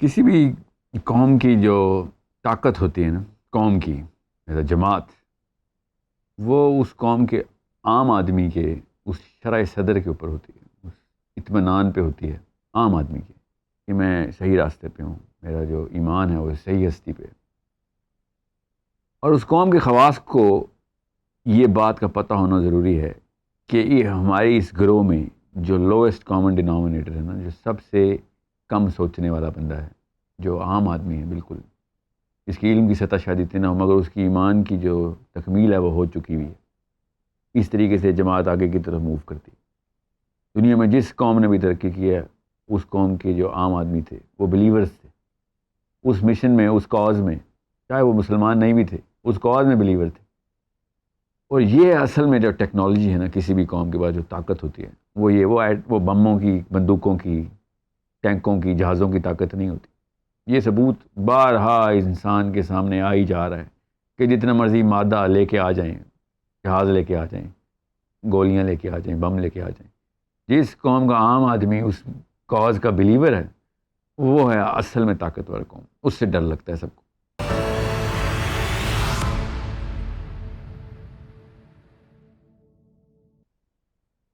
کسی بھی قوم کی جو طاقت ہوتی ہے نا، قوم کی جماعت، وہ اس قوم کے عام آدمی کے اس شرح صدر کے اوپر ہوتی ہے، اس اطمینان پہ ہوتی ہے عام آدمی کی کہ میں صحیح راستے پہ ہوں، میرا جو ایمان ہے وہ صحیح ہستی پہ۔ اور اس قوم کے خواص کو یہ بات کا پتہ ہونا ضروری ہے کہ یہ ہماری اس گروہ میں جو لویسٹ کامن ڈینامینیٹر ہے نا، جو سب سے کم سوچنے والا بندہ ہے، جو عام آدمی ہے، بالکل اس کی علم کی سطح شاید اتنی نہ ہو مگر اس کی ایمان کی جو تکمیل ہے وہ ہو چکی ہوئی ہے۔ اس طریقے سے جماعت آگے کی طرف موو کرتی ہے۔ دنیا میں جس قوم نے بھی ترقی کی ہے، اس قوم کے جو عام آدمی تھے وہ بلیورز تھے، اس مشن میں، اس کاز میں، چاہے وہ مسلمان نہیں بھی تھے، اس کاز میں بلیور تھے۔ اور یہ اصل میں جو ٹیکنالوجی ہے نا، کسی بھی قوم کے پاس جو طاقت ہوتی ہے وہ بموں کی، بندوقوں کی، ٹینکوں کی، جہازوں کی طاقت نہیں ہوتی۔ یہ ثبوت بارہا انسان کے سامنے آ ہی جا رہا ہے کہ جتنا مرضی مادہ لے کے آ جائیں، جہاز لے کے آ جائیں، گولیاں لے کے آ جائیں، بم لے کے آ جائیں، جس قوم کا عام آدمی اس کاز کا بلیور ہے، وہ ہے اصل میں طاقتور قوم۔ اس سے ڈر لگتا ہے سب کو۔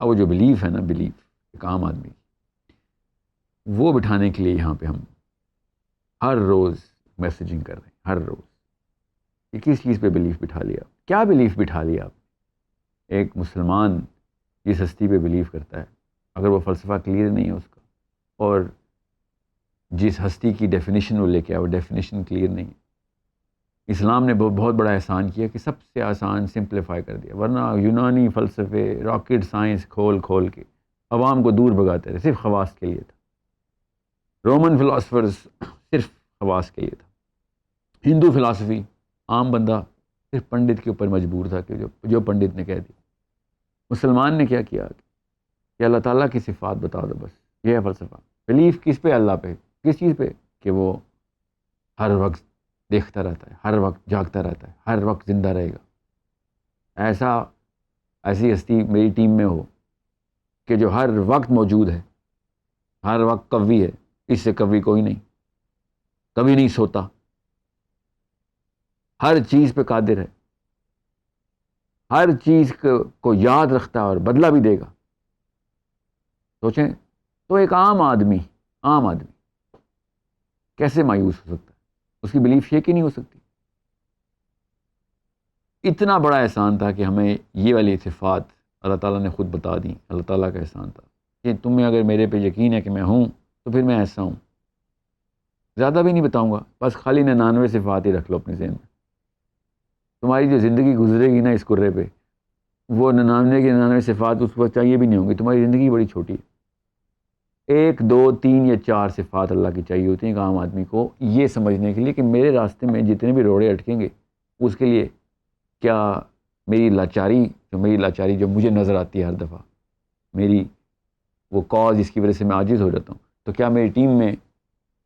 اب وہ جو بلیف ہے نا، بلیف ایک عام آدمی، وہ بٹھانے کے لیے یہاں پہ ہم ہر روز میسیجنگ کر رہے ہیں، ہر روز کہ کس چیز پہ بلیف بٹھا لیا، کیا بلیف بٹھا لیا آپ۔ ایک مسلمان جس ہستی پہ بلیف کرتا ہے، اگر وہ فلسفہ کلیئر نہیں ہے اس کا، اور جس ہستی کی ڈیفینیشن وہ لے کے آیا وہ ڈیفینیشن کلیئر نہیں ہے۔ اسلام نے بہت بڑا احسان کیا کہ سب سے آسان سمپلیفائی کر دیا، ورنہ یونانی فلسفے، راکٹ سائنس کھول کے عوام کو دور بھگاتے رہے، صرف خواص کے لیے تھا۔ رومن فلاسفرز صرف خواص کے لیے تھا۔ ہندو فلاسفی عام بندہ صرف پنڈت کے اوپر مجبور تھا کہ جو پنڈت نے کہہ دیا۔ مسلمان نے کیا کیا کہ اللہ تعالیٰ کی صفات بتا دو، بس یہ ہے فلسفہ۔ بلیف کس پہ؟ اللہ پہ۔ کس چیز پہ؟ کہ وہ ہر وقت دیکھتا رہتا ہے، ہر وقت جاگتا رہتا ہے، ہر وقت زندہ رہے گا۔ ایسی ہستی میری ٹیم میں ہو کہ جو ہر وقت موجود ہے، ہر وقت قوی ہے، اس سے قوی کوئی نہیں، کبھی نہیں سوتا، ہر چیز پہ قادر ہے، ہر چیز کو یاد رکھتا ہے اور بدلہ بھی دے گا۔ سوچیں تو ایک عام آدمی کیسے مایوس ہو سکتا ہے؟ اس کی بلیف شیک ہی نہیں ہو سکتی۔ اتنا بڑا احسان تھا کہ ہمیں یہ والی صفات اللہ تعالیٰ نے خود بتا دیں۔ اللہ تعالیٰ کا احسان تھا کہ تمہیں اگر میرے پہ یقین ہے کہ میں ہوں تو پھر میں ایسا ہوں۔ زیادہ بھی نہیں بتاؤں گا، بس خالی 99 صفات ہی رکھ لو اپنے ذہن میں۔ تمہاری جو زندگی گزرے گی نا اس کرے پہ، وہ 99 کی 99 صفات اس وقت چاہیے بھی نہیں ہوں گی۔ تمہاری زندگی بڑی چھوٹی ہے۔ 1 2 3 یا 4 صفات اللہ کی چاہیے ہوتی ہیں ایک عام آدمی کو، یہ سمجھنے کے لیے کہ میرے راستے میں جتنے بھی روڑے اٹکیں گے، اس کے لیے کیا میری لاچاری جو مجھے نظر آتی ہے ہر دفعہ، میری وہ کاز جس کی وجہ سے میں عاجز ہو جاتا ہوں، تو کیا میری ٹیم میں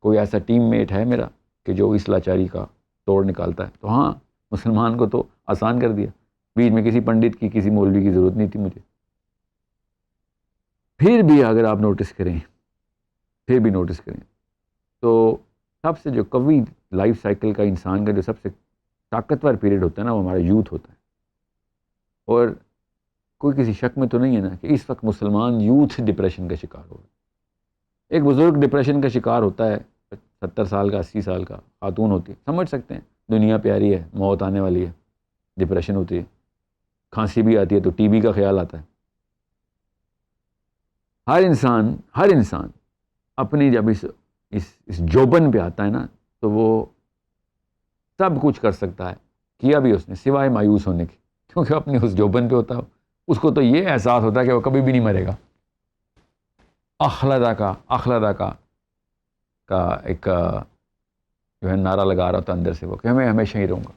کوئی ایسا ٹیم میٹ ہے میرا کہ جو اس لاچاری کا توڑ نکالتا ہے؟ تو ہاں، مسلمان کو تو آسان کر دیا، بیچ میں کسی پنڈت کی، کسی مولوی کی ضرورت نہیں تھی مجھے۔ پھر بھی اگر آپ نوٹس کریں تو سب سے جو قوی لائف سائیکل کا انسان کا جو سب سے طاقتور پیریڈ ہوتا ہے نا، وہ ہمارا یوتھ ہوتا ہے۔ اور کوئی کسی شک میں تو نہیں ہے نا کہ اس وقت مسلمان یوتھ ڈپریشن کا شکار ہو رہا ہے۔ ایک بزرگ ڈپریشن کا شکار ہوتا ہے، 70 سال کا، 80 سال کا خاتون ہوتی ہے، سمجھ سکتے ہیں دنیا پیاری ہے، موت آنے والی ہے، ڈپریشن ہوتی ہے، کھانسی بھی آتی ہے تو ٹی بی کا خیال آتا ہے۔ ہر انسان اپنی جب اس جوبن پہ آتا ہے نا، تو وہ سب کچھ کر سکتا ہے، کیا بھی اس نے سوائے مایوس ہونے کے، کیونکہ اپنی اس جوبن پہ ہوتا ہے، اس کو تو یہ احساس ہوتا ہے کہ وہ کبھی بھی نہیں مرے گا۔ اخلدہ کا ایک جو ہے نعرہ لگا رہا ہوتا اندر سے وہ کہ میں ہمیشہ ہی رہوں گا۔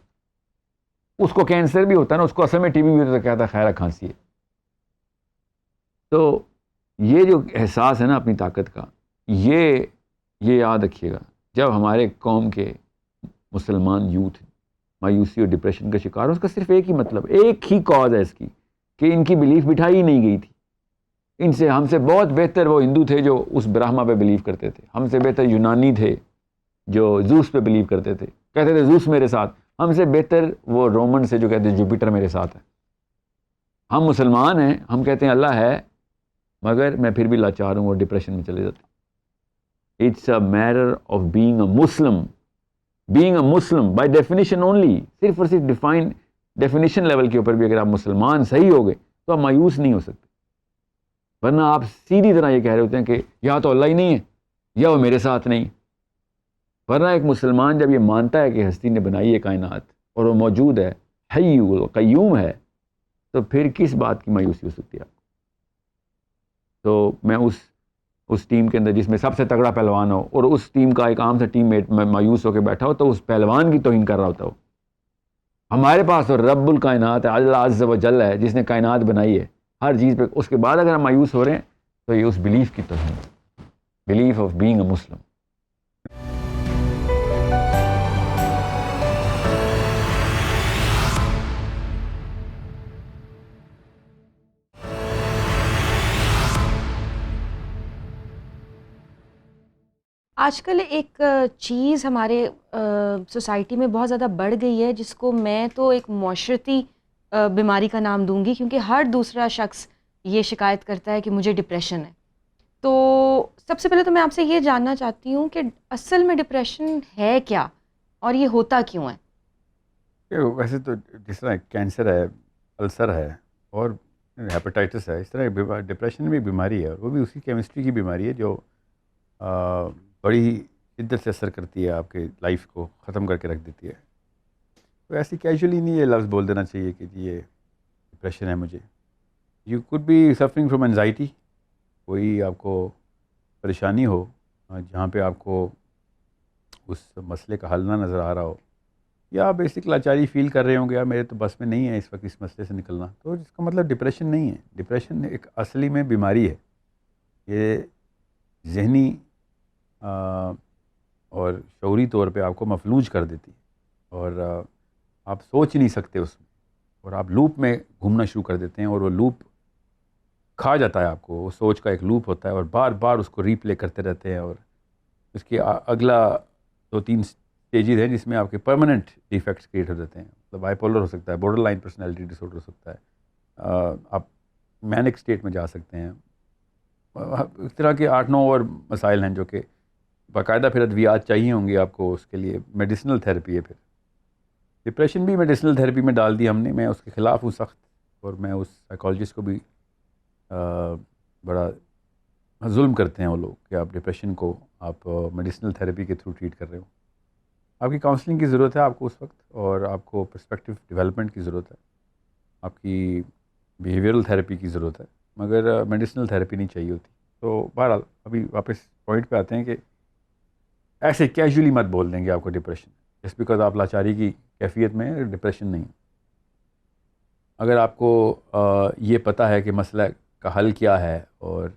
اس کو کینسر بھی ہوتا ہے نا، اس کو اصل میں ٹی بی بھی ہوتا ہے، کہتا ہے خیر کھانسی ہے۔ تو یہ جو احساس ہے نا اپنی طاقت کا، یہ یاد رکھیے گا، جب ہمارے قوم کے مسلمان یوتھ مایوسی اور ڈپریشن کا شکار ہو، اس کا صرف ایک ہی مطلب، ایک ہی کاز ہے اس کی، کہ ان کی بلیف بٹھائی ہی نہیں گئی تھی۔ ہم سے بہت بہتر وہ ہندو تھے جو اس برہما پہ بلیو کرتے تھے، ہم سے بہتر یونانی تھے جو زوس پہ بلیو کرتے تھے، کہتے تھے زوس میرے ساتھ، ہم سے بہتر وہ رومن سے جو کہتے ہیں جوپیٹر میرے ساتھ ہے. ہم مسلمان ہیں، ہم کہتے ہیں اللہ ہے، مگر میں پھر بھی لاچار ہوں اور ڈپریشن میں چلے جاتے ہیں. It's a matter of being a Muslim. Being a Muslim by definition only, صرف اور صرف ڈیفینیشن لیول کے اوپر بھی اگر آپ مسلمان صحیح ہو گئے تو آپ مایوس نہیں ہو سکتے. ورنہ آپ سیدھی طرح یہ کہہ رہے ہوتے ہیں کہ یا تو اللہ ہی نہیں ہے یا وہ میرے ساتھ نہیں. ورنہ ایک مسلمان جب یہ مانتا ہے کہ ہستی نے بنائی ہے کائنات اور وہ موجود ہے، حی قیوم ہے، تو پھر کس بات کی مایوسی ہو سکتی ہے آپ کو؟ تو میں اس ٹیم کے اندر جس میں سب سے تگڑا پہلوان ہو اور اس ٹیم کا ایک عام سا ٹیم میٹ میں مایوس ہو کے بیٹھا ہو تو اس پہلوان کی توہین کر رہا ہوتا ہو. ہمارے پاس تو رب الکائنات ہے، اللہ عز و جل ہے، جس نے کائنات بنائی ہے ہر چیز پہ. اس کے بعد اگر ہم مایوس ہو رہے ہیں تو یہ اس بلیف کی توہین ہے، بلیف آف بینگ اے مسلم. آج کل ایک چیز ہمارے سوسائٹی میں بہت زیادہ بڑھ گئی ہے، جس کو میں تو ایک معاشرتی بیماری کا نام دوں گی، کیونکہ ہر دوسرا شخص یہ شکایت کرتا ہے کہ مجھے ڈپریشن ہے. تو سب سے پہلے تو میں آپ سے یہ جاننا چاہتی ہوں کہ اصل میں ڈپریشن ہے کیا اور یہ ہوتا کیوں ہے؟ ویسے تو جس طرح کینسر ہے، السر ہے اور ہیپاٹائٹس ہے، اس طرح ڈپریشن بھی بیماری ہے، اور وہ بھی اسی کیمسٹری کی بیماری ہے جو بڑی شدت سے اثر کرتی ہے، آپ کے لائف کو ختم کر کے رکھ دیتی ہے. تو ایسی کیجولی نہیں یہ لفظ بول دینا چاہیے کہ جی یہ ڈپریشن ہے مجھے. You could be suffering from anxiety, کوئی آپ کو پریشانی ہو جہاں پہ آپ کو اس مسئلے کا حل نہ نظر آ رہا ہو، یا آپ بیسک لاچاری فیل کر رہے ہوں گے، یا میرے تو بس میں نہیں ہے اس وقت اس مسئلے سے نکلنا، تو جس کا مطلب ڈپریشن نہیں ہے. ڈپریشن ایک اصلی میں بیماری ہے، یہ ذہنی اور شعوری طور پہ آپ کو مفلوج کر دیتی ہے، اور آپ سوچ نہیں سکتے اس میں، اور آپ لوپ میں گھومنا شروع کر دیتے ہیں، اور وہ لوپ کھا جاتا ہے آپ کو. وہ سوچ کا ایک لوپ ہوتا ہے، اور بار بار اس کو ری پلے کرتے رہتے ہیں، اور اس کے اگلا 2-3 اسٹیجز ہیں جس میں آپ کے پرماننٹ ڈیفیکٹس کریٹ ہو جاتے ہیں. مطلب بائی پولر ہو سکتا ہے، بارڈر لائن پرسنالٹی ڈس آرڈر ہو سکتا ہے، آپ مینک اسٹیٹ میں جا سکتے ہیں. اس طرح کے 8-9 اور مسائل ہیں جو کہ باقاعدہ پھر ادویات چاہیے ہوں گی آپ کو اس کے لیے. میڈیسنل تھیراپی ہے. پھر ڈپریشن بھی میڈیسنل تھیراپی میں ڈال دی ہم نے. میں اس کے خلاف ہوں سخت، اور میں اس سائیکالوجسٹ کو بھی بڑا ظلم کرتے ہیں وہ لوگ کہ آپ ڈپریشن کو آپ میڈیسنل تھیراپی کے تھرو ٹریٹ کر رہے ہو. آپ کی کاؤنسلنگ کی ضرورت ہے آپ کو اس وقت، اور آپ کو پرسپیکٹیو ڈیولپمنٹ کی ضرورت ہے، آپ کی بیہیویئرل تھیراپی کی ضرورت ہے، مگر میڈیسنل تھیراپی نہیں چاہیے ہوتی. تو بہرحال ابھی واپس پوائنٹ پہ آتے ہیں کہ ایسے کیجولی مت بول دیں گے آپ کو ڈپریشن، جس بیکاز آپ لاچاری کی کیفیت میں ڈپریشن نہیں. اگر آپ کو یہ پتہ ہے کہ مسئلہ کا حل کیا ہے اور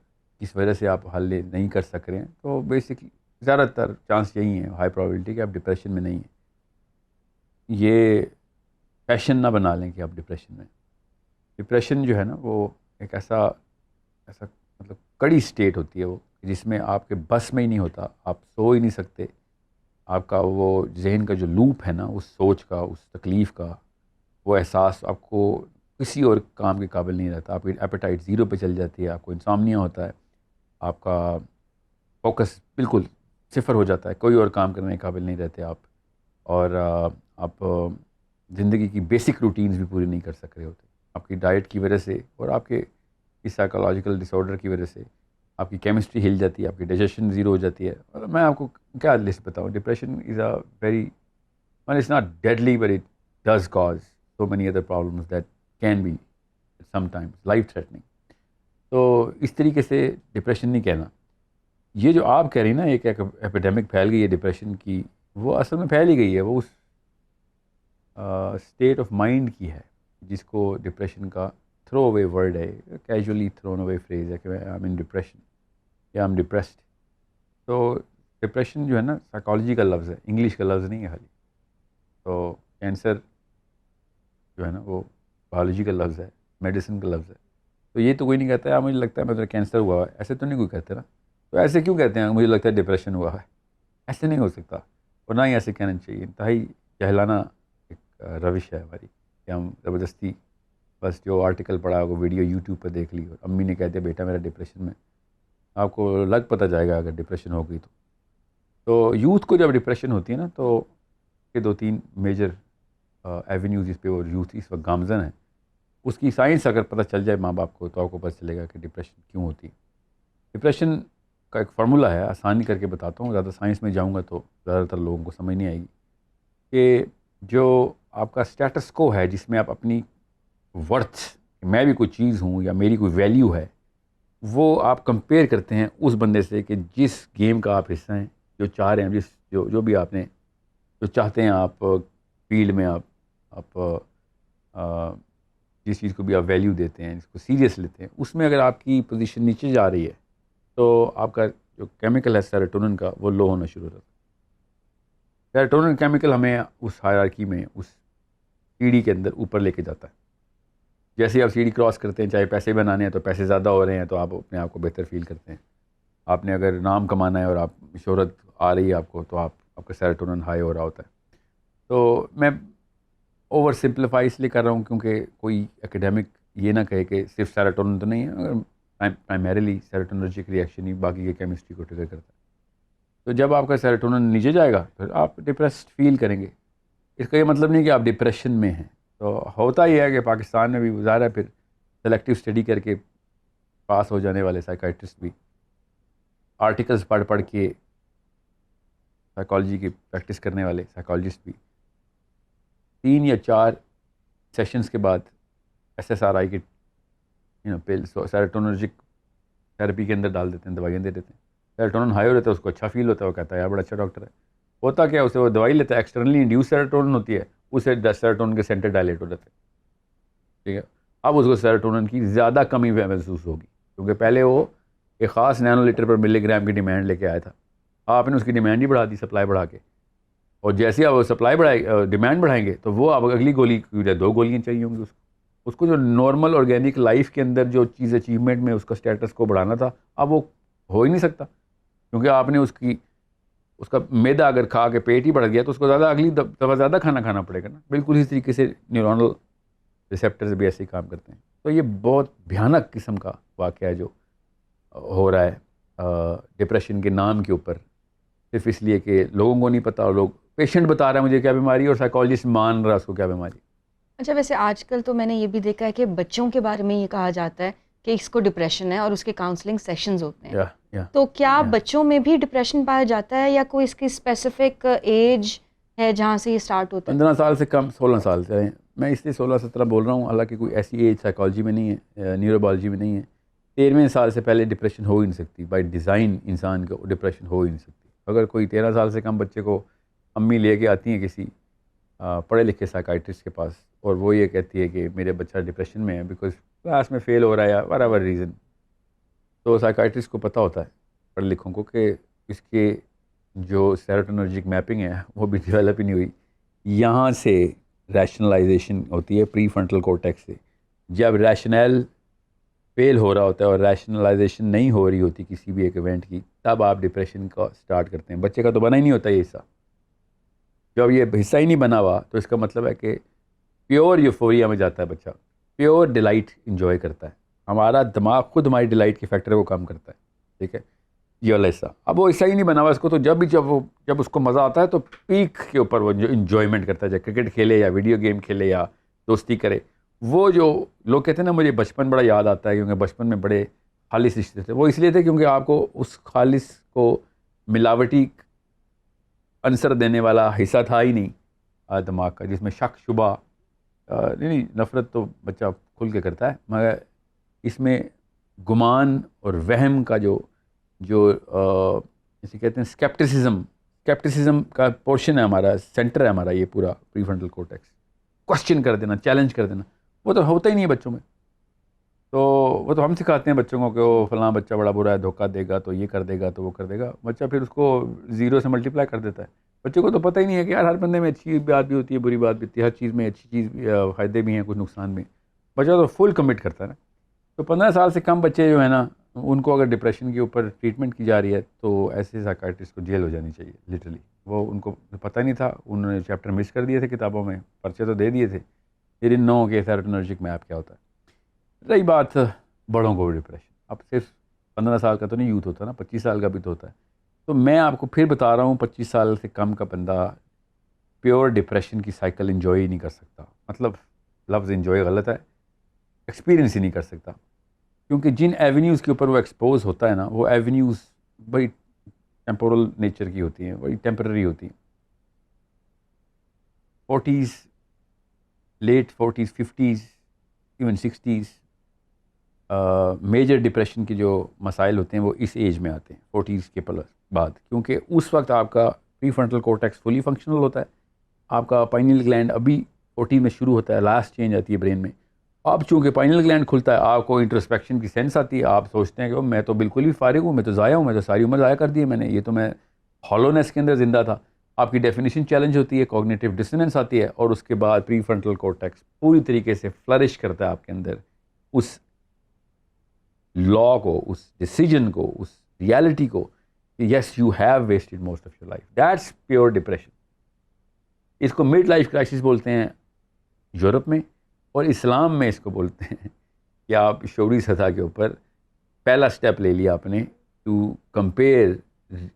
کس وجہ سے آپ حل نہیں کر سک رہے ہیں، تو بیسکلی زیادہ تر چانس یہی ہیں، ہائی پرابیلٹی کہ آپ ڈپریشن میں نہیں ہیں. یہ پیشن نہ بنا لیں کہ آپ ڈپریشن میں. ڈپریشن جو ہے نا وہ ایک ایسا مطلب کڑی اسٹیٹ ہوتی ہے وہ، جس میں آپ کے بس میں ہی نہیں ہوتا، آپ سو ہی نہیں سکتے. آپ کا وہ ذہن کا جو لوپ ہے نا، اس سوچ کا، اس تکلیف کا، وہ احساس آپ کو کسی اور کام کے قابل نہیں رہتا. آپ کی ایپیٹائٹ 0 پہ چل جاتی ہے، آپ کو انسامنیا ہوتا ہے، آپ کا فوکس بالکل 0 ہو جاتا ہے، کوئی اور کام کرنے کے قابل نہیں رہتے آپ، اور آپ زندگی کی بیسک روٹینز بھی پوری نہیں کر سک رہے ہوتے. آپ کی ڈائٹ کی وجہ سے اور آپ کے اس سائیکولوجیکل ڈس آرڈر کی وجہ سے آپ کی کیمسٹری ہل جاتی ہے، آپ کی ڈائجیشن 0 ہو جاتی ہے. اور میں آپ کو کیا لسٹ بتاؤں. Depression is a very it's not deadly but it does cause so many other problems that can be sometimes life threatening. تو اس طریقے سے ڈپریشن نہیں کہنا. یہ جو آپ کہہ رہی ہیں نا ایک ایپیڈیمک پھیل گئی ہے ڈپریشن کی، وہ اصل میں پھیل ہی گئی ہے، وہ اس اسٹیٹ آف مائنڈ کی ہے جس کو ڈپریشن کا تھرو اوے ورڈ ہے، کیجولی تھرون اوے فریز ہے کہ آئی ایم ان ڈپریشن یا آئی ایم ڈپریسڈ. تو ڈپریشن جو ہے نا سائیکالوجی کا لفظ ہے، انگلش کا لفظ نہیں ہے خالی. تو کینسر جو ہے نا وہ بایولوجی کا لفظ ہے، میڈیسن کا لفظ ہے. تو یہ تو کوئی نہیں کہتا ہے مجھے لگتا ہے میرا کینسر ہوا ہے، ایسے تو نہیں کوئی کہتے نا. تو ایسے کیوں کہتے ہیں مجھے لگتا ہے ڈپریشن ہوا ہے؟ ایسے نہیں ہو سکتا. اور نہ ہی ایسے کہنا چاہیے. انتہائی جہلانہ ایک روش ہے ہماری کہ ہم زبردستی بس جو آرٹیکل پڑھا وہ ویڈیو یوٹیوب پہ دیکھ لی اور امی نے کہہ دیا بیٹا میرا ڈپریشن میں. آپ کو لگ پتہ جائے گا اگر ڈپریشن ہو گئی تو یوتھ کو جب ڈپریشن ہوتی ہے نا تو یہ 2-3 میجر ایونیوز جس پہ وہ یوتھ اس وقت گامزن ہے. اس کی سائنس اگر پتہ چل جائے ماں باپ کو تو آپ کو پتہ چلے گا کہ ڈپریشن کیوں ہوتی ہے. ڈپریشن کا ایک فارمولہ ہے, آسانی کر کے بتاتا ہوں, زیادہ سائنس میں جاؤں گا تو زیادہ تر لوگوں کو سمجھ نہیں آئے گی. کہ جو آپ کا اسٹیٹس کو ہے جس میں آپ اپنی ورتھ, میں بھی کوئی چیز ہوں یا میری کوئی ویلیو ہے, وہ آپ کمپیئر کرتے ہیں اس بندے سے کہ جس گیم کا آپ حصہ ہیں, جو چاہ رہے ہیں, جو بھی آپ نے جو چاہتے ہیں آپ فیلڈ میں آپ جس چیز کو بھی آپ ویلیو دیتے ہیں, جس کو سیریس لیتے ہیں, اس میں اگر آپ کی پوزیشن نیچے جا رہی ہے تو آپ کا جو کیمیکل ہے سیروٹونن کا وہ لو ہونا شروع ہوتا ہے. سیروٹونن کیمیکل ہمیں اس ہائرارکی میں اس سیڑھی کے اندر اوپر لے کے جاتا ہے. جیسے ہی آپ سیڑھی کراس کرتے ہیں, چاہے پیسے بنانے ہیں تو پیسے زیادہ ہو رہے ہیں تو آپ اپنے آپ کو بہتر فیل کرتے ہیں. آپ نے اگر نام کمانا ہے اور آپ شہرت آ رہی ہے آپ کو تو آپ کا سیروٹونن ہائی ہو رہا ہوتا ہے. تو میں اوور سمپلیفائی اس لیے کر رہا ہوں کیونکہ کوئی اکیڈیمک یہ نہ کہے کہ صرف سیروٹونن تو نہیں ہے, اگر پرائمریلی سیروٹونرجک ریئیکشن ہی باقی کے کیمسٹری کو ٹریگر کرتا ہے. تو جب آپ کا سیروٹونن نیچے جائے گا پھر آپ ڈپریسڈ فیل کریں گے. اس کا یہ مطلب نہیں کہ آپ ڈپریشن میں ہیں. تو ہوتا ہی ہے کہ پاکستان میں بھی ظاہر ہے پھر سلیکٹیو اسٹڈی کر کے پاس ہو جانے والے سائیکائٹرسٹ بھی آرٹیکلس پڑھ کے سائیکالوجی کی پریکٹس کرنے والے سائیکالوجسٹ بھی 3 یا 4 سیشنز کے بعد SSRI کی پل سیروٹونرجک تھراپی کے اندر ڈال دیتے ہیں, دوائیاں دے دیتے ہیں. سیروٹونن ہائی ہو رہتا ہے, اس کو اچھا فیل ہوتا ہے, وہ کہتا ہے یار بڑا اچھا ڈاکٹر ہے. ہوتا کیا, اسے وہ دوائی لیتا ہے, ایکسٹرنلی انڈیوس سیروٹونن ہوتی ہے, اسے سیروٹونن کے سینٹر ڈائلیٹ ہو جاتے ہیں. ٹھیک ہے, اب اس کو سیروٹونن کی زیادہ کمی محسوس ہوگی کیونکہ پہلے وہ ایک خاص نینو لیٹر پر ملی گرام کی ڈیمانڈ لے کے آیا تھا. آپ نے اس کی ڈیمانڈ ہی بڑھا دی سپلائی بڑھا کے, اور جیسے آپ سپلائی ڈیمانڈ بڑھائیں گے تو وہ اب اگلی گولی کی 2 گولیاں چاہیے ہوں گی اس کو جو نارمل آرگینک لائف کے اندر جو چیز اچیومنٹ میں اس کا اسٹیٹس کو بڑھانا تھا اب وہ ہو ہی نہیں سکتا کیونکہ آپ نے اس کا میدا اگر کھا کے پیٹ ہی بڑھ گیا تو اس کو زیادہ اگلی دفعہ زیادہ کھانا پڑے گا نا. بالکل اسی طریقے سے نیورونل ریسیپٹرز بھی ایسے ہی کام کرتے ہیں. تو یہ بہت بھیانک قسم کا واقعہ ہے جو ہو رہا ہے ڈپریشن کے نام کے اوپر, صرف اس لیے کہ لوگوں کو نہیں پتہ, اور لوگ پیشنٹ بتا رہا ہے مجھے کیا بیماری اور سائیکالوجسٹ مان رہا ہے اس کو کیا بیماری. اچھا, ویسے آج کل تو میں نے یہ بھی دیکھا ہے کہ بچوں کے بارے میں یہ کہا جاتا ہے کہ اس کو ڈپریشن ہے اور اس کے کاؤنسلنگ سیشنز ہوتے ہیں. تو کیا بچوں میں بھی ڈپریشن پایا جاتا ہے یا کوئی اس کی اسپیسیفک ایج ہے جہاں سے یہ سٹارٹ ہوتا ہے؟ 15 سال سے کم, 16 سال سے. میں اس لیے 16-17 بول رہا ہوں, حالانکہ کوئی ایسی ایج سائیکالوجی میں نہیں ہے, نیورو-بایولوجی میں نہیں ہے. 13ویں سال سے پہلے ڈپریشن ہو ہی نہیں سکتی, بائی ڈیزائن انسان کو ڈپریشن ہو ہی نہیں سکتی. اگر کوئی 13 سال سے کم بچے کو امی لے کے آتی ہیں کسی پڑھے لکھے سائیکائٹرسٹ کے پاس اور وہ یہ کہتی ہے کہ میرے بچہ ڈپریشن میں ہے بیکاز کلاس میں فیل ہو رہا ہے یا وٹ ایور ریزن, تو سائیکائٹرسٹ کو پتہ ہوتا ہے پڑھے لکھوں کو کہ اس کے جو سیروٹونرجک میپنگ ہے وہ بھی ڈیولپ ہی نہیں ہوئی. یہاں سے ریشنلائزیشن ہوتی ہے پری فرنٹل کورٹیکس سے. جب ریشنل فیل ہو رہا ہوتا ہے اور ریشنلائزیشن نہیں ہو رہی ہوتی کسی بھی ایک ایونٹ کی, تب آپ ڈپریشن کا سٹارٹ کرتے ہیں. بچے کا تو بنا ہی نہیں ہوتا یہ حصہ. جب یہ حصہ ہی نہیں بنا ہوا تو اس کا مطلب ہے کہ پیور یوفوریا میں جاتا ہے بچہ, پیور ڈیلائٹ انجوائے کرتا ہے. ہمارا دماغ خود ہماری ڈیلائٹ کے فیکٹر کو کام کرتا ہے. ٹھیک ہے, یہ والا حصہ. اب وہ حصہ ہی نہیں بنا ہوا اس کو, تو جب اس کو مزہ آتا ہے تو پیک کے اوپر وہ جو انجوائمنٹ کرتا ہے, چاہے کرکٹ کھیلے یا ویڈیو گیم کھیلے یا دوستی کرے. وہ جو لوگ کہتے ہیں نا مجھے بچپن بڑا یاد آتا ہے کیونکہ بچپن میں بڑے خالص رشتے تھے, وہ اس لیے تھے کیونکہ آپ کو اس خالص کو ملاوٹی عنصر دینے والا حصہ تھا ہی نہیں دماغ کا, جس میں شک شبہ نہیں, نفرت تو بچہ کھل کے کرتا ہے, مگر اس میں گمان اور وہم کا جو جسے کہتے ہیں اسکیپٹسزم کا پورشن ہے ہمارا, سینٹر ہے ہمارا یہ پورا پری فرنٹل کورٹیکس. کوشچن کر دینا, چیلنج کر دینا, وہ تو ہوتا ہی نہیں ہے بچوں میں. تو وہ تو ہم سکھاتے ہیں بچوں کو کہ وہ فلاں بچہ بڑا برا ہے, دھوکہ دے گا تو یہ کر دے گا تو وہ کر دے گا. بچہ پھر اس کو 0 سے ملٹیپلائی کر دیتا ہے. بچے کو تو پتہ ہی نہیں ہے کہ یار ہر بندے میں اچھی بات بھی ہوتی ہے, بری بات بھی ہوتی ہے, ہر چیز میں اچھی چیز فائدے بھی ہیں, کچھ نقصان بھی. بچہ تو فل کمٹ کرتا ہے نا. تو 15 سال سے کم بچے جو ہیں نا, ان کو اگر ڈپریشن کے اوپر ٹریٹمنٹ کی جا رہی ہے تو ایسے سائیکائٹرسٹ کو جیل ہو جانی چاہیے لٹرلی. وہ ان کو پتہ نہیں تھا, انہوں نے چیپٹر مس کر دیے تھے کتابوں میں, پرچے تو دے دیے تھے, they didn't know کہ سیروٹونرجک میپ کیا ہوتا ہے. رہی بات بڑوں کو ڈپریشن, اب صرف 15 سال کا تو نہیں یوتھ ہوتا نا, 25 سال کا بھی تو ہوتا ہے. تو میں آپ کو پھر بتا رہا ہوں 25 سال سے کم کا بندہ پیور ڈپریشن کی سائیکل انجوائے ہی نہیں کر سکتا. مطلب لفظ انجوائے غلط ہے, ایکسپیرینس ہی نہیں کر سکتا, کیونکہ جن ایونیوز کے اوپر وہ ایکسپوز ہوتا ہے نا, وہ ایونیوز بڑی ٹیمپورل نیچر کی ہوتی ہیں, بڑی ٹیمپرری ہوتی ہیں. 40s, late 40s, 50s, even 60s, major depression کے جو مسائل ہوتے ہیں وہ اس ایج میں آتے ہیں 40s کے پلس بعد, کیونکہ اس وقت آپ کا پری فرنٹل کورٹیکس فلی فنکشنل ہوتا ہے, آپ کا پائنل گلینڈ ابھی 40 میں شروع ہوتا ہے, لاسٹ چینج آتی ہے برین میں. اب چونکہ پائنل گلینڈ کھلتا ہے, آپ کو انٹرسپیکشن کی سینس آتی ہے, آپ سوچتے ہیں کہ میں تو بالکل ہی فارغ ہوں, میں تو ضائع ہوں, میں تو ساری عمر ضائع کر دی ہے میں نے, یہ تو میں ہالونیس کے اندر زندہ تھا. آپ کی ڈیفینیشن چیلنج ہوتی ہے, کوگنیٹو ڈسوننس آتی ہے, اور اس کے بعد پری فرنٹل کورٹیکس پوری طریقے سے فلرش کرتا ہے آپ کے اندر اس لا کو, اس ڈیسیجن کو, اس ریالٹی کو کہ yes you have wasted most of your life. That's pure depression. اس کو مڈ لائف کرائسس بولتے ہیں یورپ میں, اور اسلام میں اس کو بولتے ہیں کہ آپ شعوری سطح کے اوپر پہلا سٹیپ لے لیا آپ نے to compare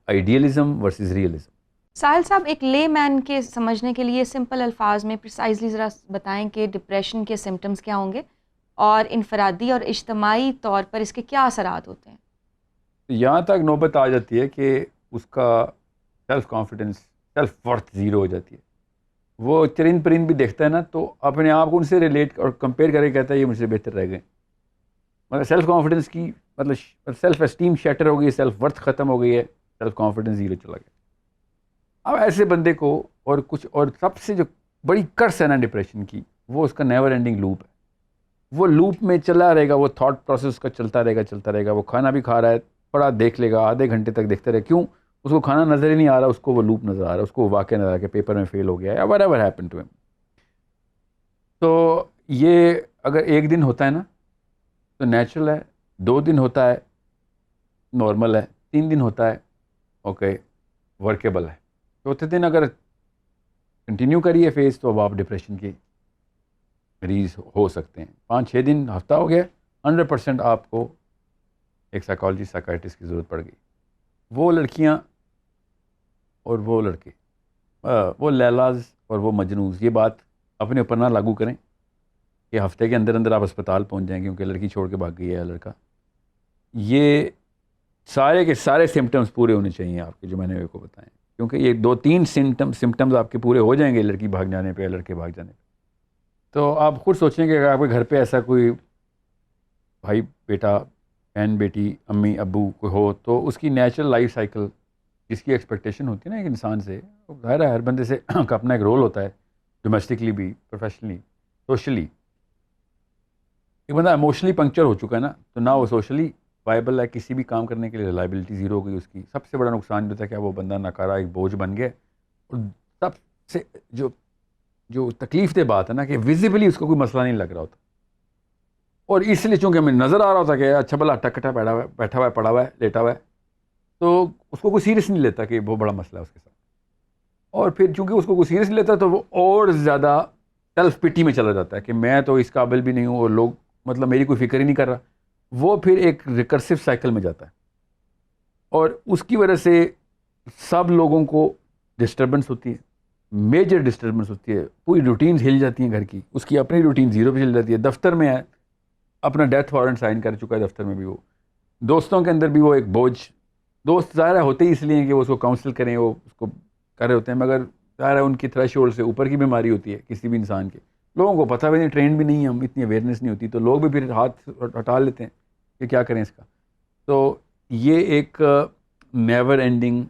idealism versus realism. Sahil صاحب، ایک لے مین کے سمجھنے کے لیے سمپل الفاظ میں پریسائزلی ذرا بتائیں کہ ڈپریشن کے سمٹمز کیا ہوں گے اور انفرادی اور اجتماعی طور پر اس کے کیا اثرات ہوتے ہیں؟ یہاں تک نوبت آ جاتی ہے کہ اس کا self confidence, self worth zero ہو جاتی ہے. وہ چرند پرند بھی دیکھتا ہے نا تو اپنے آپ کو ان سے ریلیٹ اور کمپیئر کر کے کہتا ہے یہ مجھ سے بہتر رہ گئے. مگر سیلف کانفیڈنس کی مطلب سیلف اسٹیم شیٹر ہو گئی ہے, سیلف ورتھ ختم ہو گئی ہے, سیلف کانفیڈنس زیرو چلا گیا. اب ایسے بندے کو اور کچھ, اور سب سے جو بڑی کرس ہے نا ڈپریشن کی, وہ اس کا نیور اینڈنگ لوپ ہے. وہ لوپ میں چلا رہے گا, وہ تھاٹ پروسیس کا چلتا رہے گا. وہ کھانا بھی کھا رہا ہے, تھوڑا دیکھ لے گا, آدھے گھنٹے تک دیکھتے رہے, کیوں اس کو کھانا نظر ہی نہیں آ رہا, اس کو وہ لوپ نظر آ رہا ہے, اس کو واقعہ نظر آ رہا ہے کہ پیپر میں فیل ہو گیا ہے, وٹ ایور ہیپن ٹو ہم. تو یہ اگر ایک دن ہوتا ہے نا تو نیچرل ہے, 2 دن ہوتا ہے نارمل ہے, 3 دن ہوتا ہے اوکے ورکیبل ہے, چوتھے دن اگر کنٹینیو کریے فیز تو اب آپ ڈپریشن کی مریض ہو سکتے ہیں. 5-6 دن, ہفتہ ہو گیا, 100% آپ کو ایک سائیکالوجسٹ سائیکائٹرسٹ کی ضرورت پڑ گئی. وہ لڑکیاں اور وہ لڑکے, وہ لیلاز اور وہ مجنوز, یہ بات اپنے اوپر نہ لاگو کریں کہ ہفتے کے اندر اندر آپ اسپتال پہنچ جائیں کیونکہ لڑکی چھوڑ کے بھاگ گئی ہے یا لڑکا. یہ سارے کے سارے سمٹمز پورے ہونے چاہیے آپ کے جو میں نے آپ کو بتائیں, کیونکہ یہ 2-3 سمٹمز آپ کے پورے ہو جائیں گے لڑکی بھاگ جانے پہ یا لڑکے بھاگ جانے پہ. تو آپ خود سوچیں کہ اگر آپ کے گھر پہ ایسا کوئی بھائی بیٹا, بہن بیٹی, امی ابو کوئی ہو, تو اس کی نیچرل لائف سائیکل جس کی ایکسپیکٹیشن ہوتی ہے نا ایک انسان سے, ظاہر ہے ہر بندے سے کا اپنا ایک رول ہوتا ہے, ڈومیسٹکلی بھی, پروفیشنلی, سوشلی. ایک بندہ ایموشنلی پنکچر ہو چکا ہے نا, تو نہ وہ سوشلی وائبل ہے, کسی بھی کام کرنے کے لیے ریلائبلٹی زیرو ہو گئی اس کی. سب سے بڑا نقصان جو تھا کہ وہ بندہ ناکارہ ایک بوجھ بن گیا, اور سب سے جو تکلیف دہ بات ہے نا کہ ویزیبلی اس کو کوئی مسئلہ نہیں لگ رہا ہوتا, اور اس لیے چونکہ ہمیں نظر آ رہا ہوتا کہ اچھا بھلا ٹکٹا بیٹھا ہوا ہے, پڑا ہوا ہے, لیٹا ہوا ہے, تو اس کو کوئی سیریس نہیں لیتا کہ بہت بڑا مسئلہ ہے اس کے ساتھ. اور پھر چونکہ اس کو کوئی سیریس نہیں لیتا تو وہ اور زیادہ سیلف پٹی میں چلا جاتا ہے کہ میں تو اس قابل بھی نہیں ہوں اور لوگ مطلب میری کوئی فکر ہی نہیں کر رہا. وہ پھر ایک ریکرسو سائیکل میں جاتا ہے, اور اس کی وجہ سے سب لوگوں کو ڈسٹربنس ہوتی ہے, میجر ڈسٹربنس ہوتی ہے, پوری روٹینز ہل جاتی ہیں گھر کی, اس کی اپنی روٹین زیرو پہ چل جاتی ہے. دفتر میں ہے, اپنا ڈیتھ وارنٹ سائن کر چکا ہے دفتر میں بھی, وہ دوستوں کے اندر بھی وہ ایک بوجھ. دوست ظاہر ہوتے ہی اس لیے ہیں کہ وہ اس کو کاؤنسل کریں, وہ اس کو کر رہے ہوتے ہیں, مگر ظاہر ہے ان کی تھریش ہولڈ سے اوپر کی بیماری ہوتی ہے کسی بھی انسان کے. لوگوں کو پتہ بھی نہیں, ٹرینڈ بھی نہیں ہے, ہم اتنی اویئرنیس نہیں ہوتی, تو لوگ بھی پھر ہاتھ ہٹا لیتے ہیں کہ کیا کریں اس کا. تو یہ ایک never ending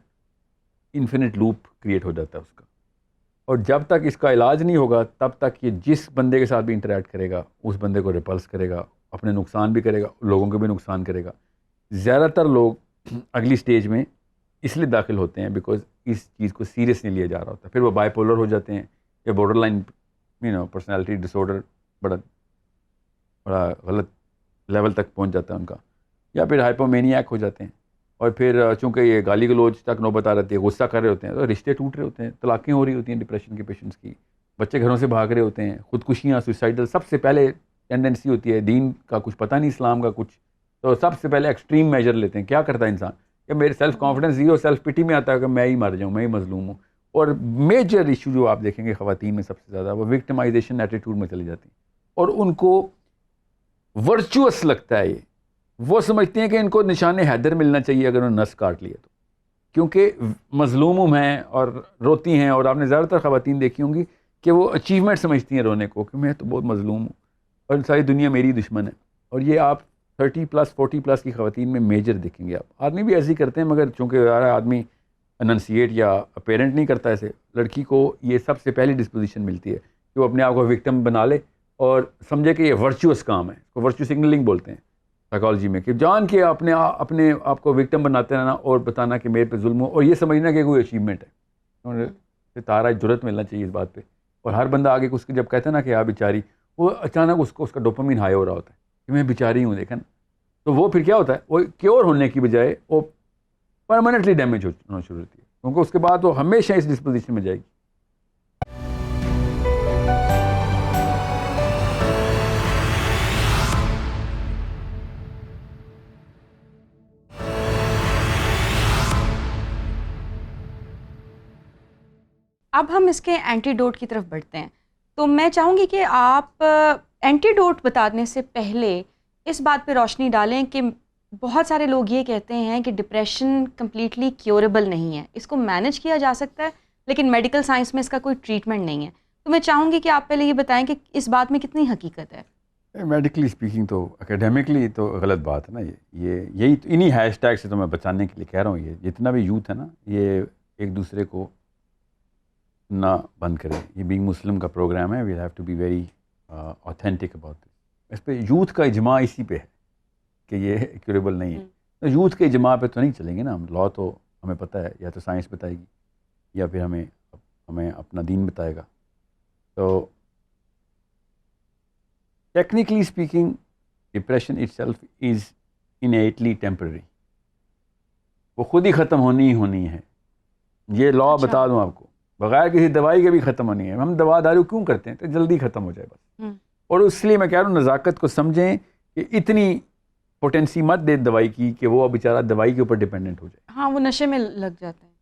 infinite loop create ہو جاتا ہے اس کا, اور جب تک اس کا علاج نہیں ہوگا تب تک یہ جس بندے کے ساتھ بھی انٹریکٹ کرے گا اس بندے کو ریپلس کرے گا, اپنے نقصان بھی کرے گا, لوگوں کو بھی نقصان کرے گا. زیادہ تر لوگ اگلی سٹیج میں اس لیے داخل ہوتے ہیں بیکاز اس چیز کو سیریس نہیں لیا جا رہا ہوتا. پھر وہ بائی پولر ہو جاتے ہیں, یا بارڈر لائن پرسنالٹی ڈس آرڈر بڑا غلط لیول تک پہنچ جاتا ہے ان کا, یا پھر ہائپومینیاک ہو جاتے ہیں. اور پھر چونکہ یہ گالی گلوچ تک نوبت آ رہتی ہے, غصہ کر رہے ہوتے ہیں, تو رشتے ٹوٹ رہے ہوتے ہیں, طلاقیں ہو رہی ہوتی ہیں ڈپریشن کے پیشنٹس کی, بچے گھروں سے بھاگ رہے ہوتے ہیں, خودکشیاں, سوسائڈل سب سے پہلے ٹینڈنسی ہوتی ہے. دین کا کچھ پتہ نہیں, اسلام کا کچھ, تو سب سے پہلے ایکسٹریم میجر لیتے ہیں. کیا کرتا ہے انسان کہ میرے سیلف کانفیڈنس زیرو, سیلف پٹی میں آتا ہے کہ میں ہی مر جاؤں, میں ہی مظلوم ہوں. اور میجر ایشو جو آپ دیکھیں گے خواتین میں سب سے زیادہ, وہ وکٹمائزیشن ایٹیٹیوڈ میں چلی جاتی ہیں, اور ان کو ورچوئس لگتا ہے یہ. وہ سمجھتے ہیں کہ ان کو نشان حیدر ملنا چاہیے اگر انہوں نے نس کاٹ لیا تو, کیونکہ مظلوم ہیں اور روتی ہیں. اور آپ نے زیادہ تر خواتین دیکھی ہوں گی کہ وہ اچیومنٹ سمجھتی ہیں رونے کو, کہ میں تو بہت مظلوم ہوں اور ساری دنیا میری دشمن ہے. اور یہ آپ 30+ 40+ کی خواتین میں میجر دیکھیں گے آپ. آدمی بھی ایسے ہی کرتے ہیں, مگر چونکہ آدمی اننسیٹ یا پیرنٹ نہیں کرتا ایسے, لڑکی کو یہ سب سے پہلی ڈسپوزیشن ملتی ہے کہ وہ اپنے آپ کو وکٹم بنا لے اور سمجھے کہ یہ ورچوئس کام ہے. اس کو ورچو سگنلنگ بولتے ہیں سائیکالوجی میں, کہ جان کے اپنے آپ کو وکٹم بناتے رہنا اور بتانا کہ میرے پہ ظلم ہو, اور یہ سمجھنا کہ کوئی اچیومنٹ ہے. اور ستارہ جرت ملنا چاہیے اس بات پہ. اور ہر بندہ آگے اس کے جب کہتے ہیں نا کہ آپ بیچاری, وہ اچانک اس کا ڈوپامین ہائی ہو رہا ہوتا ہے کہ میں بیچاری ہوں, دیکھیں. تو وہ پھر کیا ہوتا ہے, وہ کیور ہونے کی بجائے وہ پرماننٹلی ڈیمیج ہونا شروع ہوتی ہے, کیونکہ اس کے بعد وہ ہمیشہ اس ڈسپوزیشن میں جائے گی. اب ہم اس کے اینٹی ڈوٹ کی طرف بڑھتے ہیں. تو میں چاہوں گی کہ آپ اینٹی ڈوٹ بتانے سے پہلے اس بات پہ روشنی ڈالیں کہ بہت سارے لوگ یہ کہتے ہیں کہ ڈپریشن کمپلیٹلی کیوریبل نہیں ہے, اس کو مینیج کیا جا سکتا ہے لیکن میڈیکل سائنس میں اس کا کوئی ٹریٹمنٹ نہیں ہے. تو میں چاہوں گی کہ آپ پہلے یہ بتائیں کہ اس بات میں کتنی حقیقت ہے. میڈیکلی اسپیکنگ تو اکیڈیمکلی تو غلط بات ہے نا. یہی انہی ہیش ٹیگ سے تو میں بچانے کے لیے کہہ رہا ہوں. یہ جتنا بھی یوتھ ہے نا, یہ ایک دوسرے کو نہ بند کرے. یہ بینگ مسلم کا پروگرام ہے, we have to be very authentic about this. اس پہ یوتھ کا اجماع اسی پہ ہے کہ یہ کیوریبل نہیں ہے. تو یوتھ کے اجماع پہ تو نہیں چلیں گے نا ہم. لا تو ہمیں پتہ ہے, یا تو سائنس بتائے گی یا پھر ہمیں اپنا دین بتائے گا. تو technically speaking depression itself is innately temporary. وہ خود ہی ختم ہونی ہی ہونی ہے. یہ لا بتا دوں آپ کو, بغیر کسی دوائی کے بھی ختم ہونی ہے. ہم دوا دارو کیوں کرتے ہیں؟ تو جلدی ختم ہو جائے بس. اور اس لیے میں کہہ رہا ہوں نزاکت کو سمجھیں کہ اتنی پوٹینسی مت دے دوائی کی کہ وہ بیچارہ دوائی کے اوپر ڈیپینڈنٹ ہو جائے. ہاں, وہ نشے میں لگ جاتے ہیں.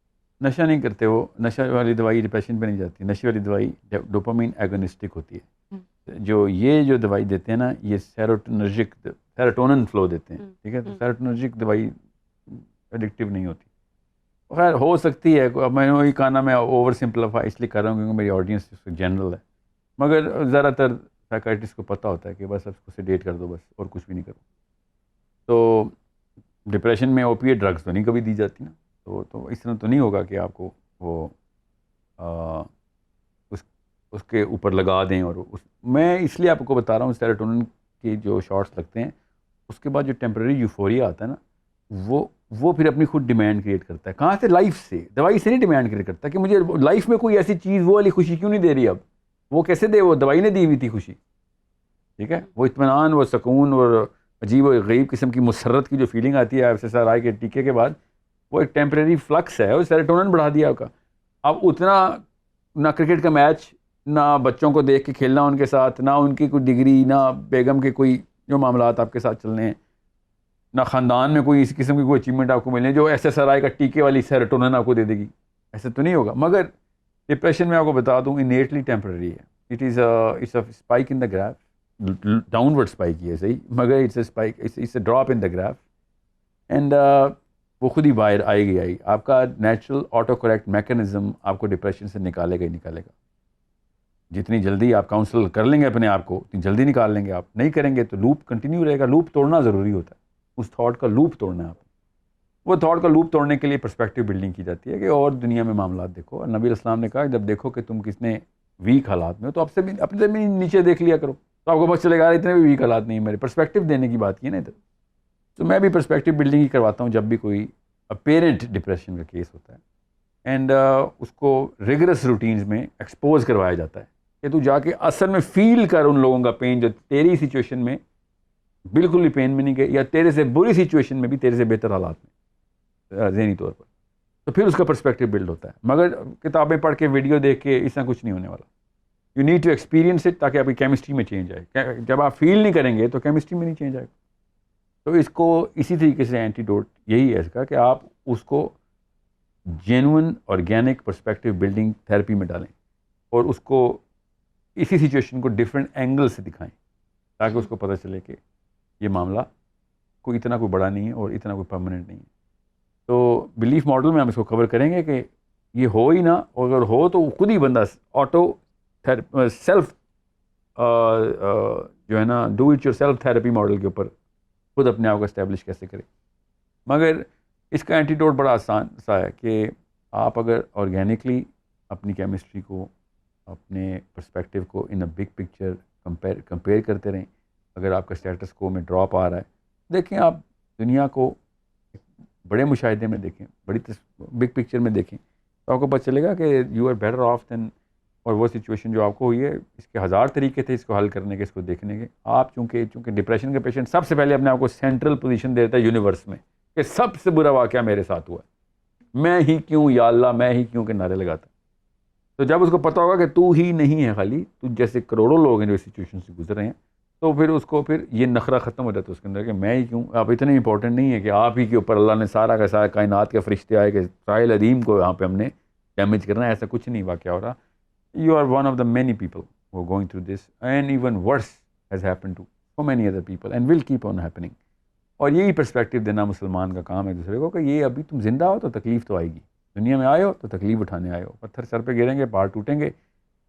نشہ نہیں کرتے وہ. نشہ والی دوائی ڈپریشن پہ نہیں جاتی. نشے والی دوائی ڈوپامین ایگونسٹک ہوتی ہے. جو دوائی دیتے ہیں نا, یہ سیروٹونن فلو دیتے ہیں, ٹھیک ہے. تو سیروٹونرجک دوائی ایڈکٹیو نہیں ہوتی. خیر ہو سکتی ہے, اب میں نے وہی کہا نا, میں اوور سمپلیفائی اس لیے کر رہا ہوں کیونکہ میری آڈینس جنرل ہے, مگر زیادہ تر سائیکائٹرسٹ کو پتہ ہوتا ہے کہ بس اب اس کو سیڈیٹ کر دو بس, اور کچھ بھی نہیں کرو. تو ڈپریشن میں اوپیڈ ڈرگس تو نہیں کبھی دی جاتی نا. تو اس طرح تو نہیں ہوگا کہ آپ کو وہ اس کے اوپر لگا دیں. اور میں اس لیے آپ کو بتا رہا ہوں, سیروٹونن کے جو شارٹس لگتے ہیں, اس کے بعد جو ٹیمپرری یوفوریا آتا ہے نا, وہ پھر اپنی خود ڈیمانڈ کریٹ کرتا ہے. کہاں سے؟ لائف سے. دوائی سے نہیں ڈیمانڈ کریٹ کرتا کہ مجھے لائف میں کوئی ایسی چیز وہ والی خوشی کیوں نہیں دے رہی. اب وہ کیسے دے؟ وہ دوائی نے دی ہوئی تھی خوشی, ٹھیک ہے. وہ اطمینان, وہ سکون اور عجیب و غریب قسم کی مسرت کی جو فیلنگ آتی ہے FSRI کے ٹیکے کے بعد, وہ ایک ٹیمپریری فلکس ہے. وہ سیروٹونن بڑھا دیا آپ کا. اب اتنا نہ کرکٹ کا میچ, نہ بچوں کو دیکھ کے کھیلنا ان کے ساتھ, نہ ان کی کوئی ڈگری, نہ بیگم کے کوئی جو معاملات آپ کے ساتھ چلنے ہیں, نہ خاندان میں کوئی اس قسم کی کوئی اچیومنٹ آپ کو ملے جو SSRI کا ٹیکے والی سیروٹونن آپ کو دے دے گی. ایسے تو نہیں ہوگا. مگر ڈپریشن میں آپ کو بتا دوں انیٹلی ٹیمپرری ہے. It's a spike in the graph, downward spike ہی ہے صحیح, مگر it's a spike, it's a drop in the graph. And وہ خود ہی باہر آئے گی. آپ کا نیچرل آٹو کریکٹ میکینزم آپ کو ڈپریشن سے نکالے گا ہی نکالے گا. جتنی جلدی آپ کاؤنسل کر لیں گے اپنے آپ کو, اتنی جلدی نکال لیں گے. آپ نہیں کریں گے تو لوپ کنٹینیو رہے گا. لوپ توڑنا ضروری ہوتا ہے. اس تھاٹ کا لوپ توڑنا ہے آپ. وہ تھاٹ کا لوپ توڑنے کے لیے پرسپیکٹیو بلڈنگ کی جاتی ہے کہ اور دنیا میں معاملات دیکھو. اور نبی السلام نے کہا جب دیکھو کہ تم کتنے ویک حالات میں ہو تو آپ سے بھی اپنے سے بھی نیچے دیکھ لیا کرو, تو آپ کو پتہ چلے گا اتنے بھی ویک حالات نہیں. میرے پرسپیکٹیو دینے کی بات کی نا ادھر. تو میں بھی پرسپیکٹیو بلڈنگ ہی کرواتا ہوں جب بھی کوئی اپیرنٹ ڈپریشن کا کیس ہوتا ہے. اینڈ اس کو ریگرس روٹینز میں ایکسپوز کروایا جاتا ہے کہ تو جا کے اصل میں فیل کر ان لوگوں کا پین جو تیری سچویشن میں بالکل بھی پین میں نہیں گئے, یا تیرے سے بری سچویشن میں بھی تیرے سے بہتر حالات میں. ذہنی طور پر, تو پھر اس کا پرسپیکٹیو بلڈ ہوتا ہے. مگر کتابیں پڑھ کے ویڈیو دیکھ کے اس طرح کچھ نہیں ہونے والا. You need to experience it تاکہ آپ کی کیمسٹری میں چینج آئے. جب آپ فیل نہیں کریں گے تو کیمسٹری میں نہیں چینج آئے گا. تو اس کو اسی طریقے سے اینٹیڈوٹ یہی ہے اس کا کہ آپ اس کو genuine organic perspective building therapy میں ڈالیں اور اس کو اسی سچویشن کو ڈفرینٹ اینگل سے دکھائیں تاکہ اس کو پتہ چلے کہ یہ معاملہ کوئی اتنا کوئی بڑا نہیں ہے اور اتنا کوئی پرماننٹ نہیں ہے. تو بلیف ماڈل میں ہم اس کو کور کریں گے کہ یہ ہو ہی نہ, اور اگر ہو تو خود ہی بندہ آٹو سیلف جو ہے نا do it your self therapy model کے اوپر خود اپنے آپ کو اسٹیبلش کیسے کرے. مگر اس کا اینٹیڈوٹ بڑا آسان سا ہے کہ آپ اگر آرگینکلی اپنی کیمسٹری کو, اپنے پرسپیکٹیو کو ان اے بگ پکچر کمپیئر کرتے رہیں. اگر آپ کا اسٹیٹس کو میں ڈراپ آ رہا ہے, دیکھیں آپ دنیا کو بڑے مشاہدے میں دیکھیں, بڑی بگ پکچر میں دیکھیں, تو آپ کو پتہ چلے گا کہ یو آر بیٹر آف دین, اور وہ سچویشن جو آپ کو ہوئی ہے اس کے ہزار طریقے تھے اس کو حل کرنے کے, اس کو دیکھنے کے. آپ چونکہ ڈپریشن کے پیشنٹ سب سے پہلے اپنے آپ کو سینٹرل پوزیشن دیتا ہے یونیورس میں کہ سب سے برا واقعہ میرے ساتھ ہوا ہے, میں ہی کیوں یا اللہ, میں ہی کیوں کے نعرے لگاتا ہے. تو جب اس کو پتہ ہوگا کہ تو ہی نہیں ہے خالی, تو جیسے کروڑوں لوگ ہیں جو اس سچویشن سے گزر رہے ہیں, تو پھر اس کو پھر یہ نخرہ ختم ہو جاتا ہے اس کے اندر کہ میں ہی کیوں. آپ اتنے امپورٹنٹ نہیں ہے کہ آپ ہی کے اوپر اللہ نے سارا کا سارا کائنات کے فرشتے آئے کہ ساحل عظیم کو یہاں پہ ہم نے ڈیمیج کرنا ہے, ایسا کچھ نہیں واقعہ ہو رہا. You are one of the many people who are going through this, and even worse has happened to so many other people and will keep on happening. اور یہی پرسپیکٹیو دینا مسلمان کا کام ہے دوسرے کو کہ یہ ابھی تم زندہ ہو تو تکلیف تو آئے گی, دنیا میں آئے ہو تو تکلیف اٹھانے آئے ہو, پتھر سر پہ گریں گے, پہاڑ ٹوٹیں گے,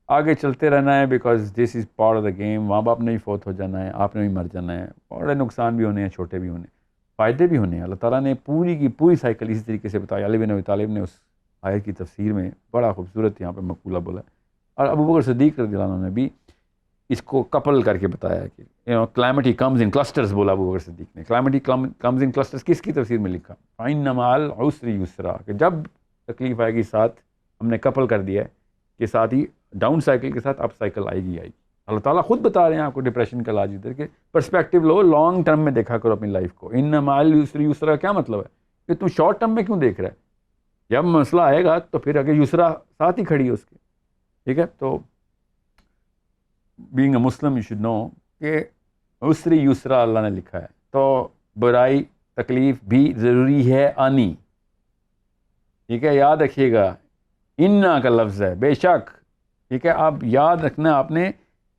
آگے چلتے رہنا ہے because this is part of the game. ماں باپ نے بھی فوت ہو جانا ہے, آپ نے بھی مر جانا ہے, بڑے نقصان بھی ہونے ہیں, چھوٹے بھی ہونے, فائدے بھی ہونے ہیں. اللہ تعالیٰ نے پوری کی پوری سائیکل اسی طریقے سے بتایا. علی بن ابی طالب نے اس آیت کی تفسیر میں بڑا خوبصورت یہاں پہ مقولہ بولا, اور ابو بکر صدیق رضی اللہ عنہ نے بھی اس کو کپل کر کے بتایا کہ کلائمیٹی کمز ان کلسٹرز. بولا ابو بکر صدیق نے کلائمیٹی کمز ان کلسٹرز کس کی تفسیر میں لکھا؟ فَإِنَّ مَعَ الْعُسْرِ يُسْرًا, کہ جب تکلیف آئے گی ساتھ ہم نے کپل کر دیا ہے کہ ساتھ ہی ڈاؤن سائیکل کے ساتھ اپ سائیکل آئے گی. اللہ تعالیٰ خود بتا رہے ہیں آپ کو ڈپریشن کا علاج ادھر کے پرسپیکٹیو لو, لانگ ٹرم میں دیکھا کرو اپنی لائف کو. اِنَّ مَعَ الْعُسْرِ يُسْرًا کیا مطلب ہے کہ تم شارٹ ٹرم میں کیوں دیکھ رہا ہے, جب مسئلہ آئے گا تو پھر اگر یسرا ساتھ ہی کھڑی ہے اس کے. ٹھیک ہے, تو being a Muslim you should know کہ عسری یسرا اللہ نے لکھا ہے, تو برائی تکلیف بھی ضروری ہے آنی. ٹھیک ہے, یاد رکھیے گا انا کا لفظ ہے بے شک. ٹھیک ہے, آپ یاد رکھنا آپ نے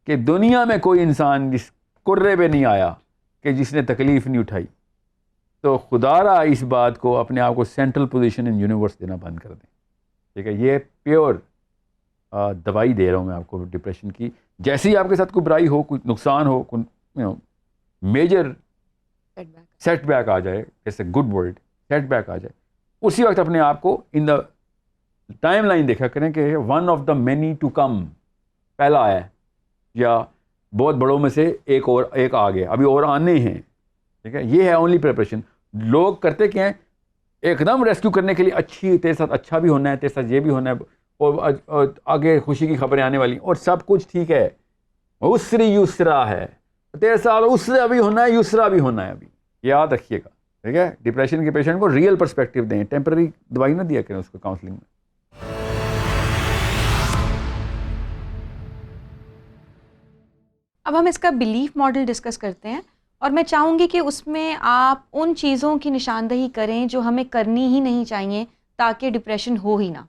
کہ دنیا میں کوئی انسان جس کرے پہ نہیں آیا کہ جس نے تکلیف نہیں اٹھائی. تو خدا را اس بات کو اپنے آپ کو سینٹرل پوزیشن ان یونیورس دینا بند کر دیں. ٹھیک ہے, یہ پیور دوائی دے رہا ہوں میں آپ کو ڈپریشن کی. جیسے ہی آپ کے ساتھ کوئی برائی ہو, کوئی نقصان ہو, کوئی میجر سیٹ بیک آ جائے, جیسے گڈ ورڈ سیٹ بیک آ جائے, اسی وقت اپنے آپ کو ان دا ٹائم لائن دیکھا کریں کہ one of the many to come پہلا آیا ہے, یا بہت بڑوں میں سے ایک آ گیا, ابھی اور آنے ہیں. ٹھیک ہے, یہ ہے اونلی پریپریشن. لوگ کرتے کیا ہیں, ایک دم ریسکیو کرنے کے لیے اچھی تیرے ساتھ اچھا بھی ہونا ہے, تیرے ساتھ یہ بھی ہونا ہے, اور آگے خوشی کی خبریں آنے والی, اور سب کچھ ٹھیک ہے, عسری یسرا ہے, تیرے ساتھ عسرا بھی ہونا ہے, یسرا بھی ہونا ہے. ابھی یاد رکھیے گا. ٹھیک ہے, ڈپریشن کے پیشنٹ کو ریئل پرسپیکٹیو دیں, ٹیمپرری دوائی نہ دیا کریں اس کو کاؤنسلنگ میں. اب ہم اس کا بلیف ماڈل ڈسکس کرتے ہیں, اور میں چاہوں گی کہ اس میں آپ ان چیزوں کی نشاندہی کریں جو ہمیں کرنی ہی نہیں چاہیے تاکہ ڈپریشن ہو ہی نہ.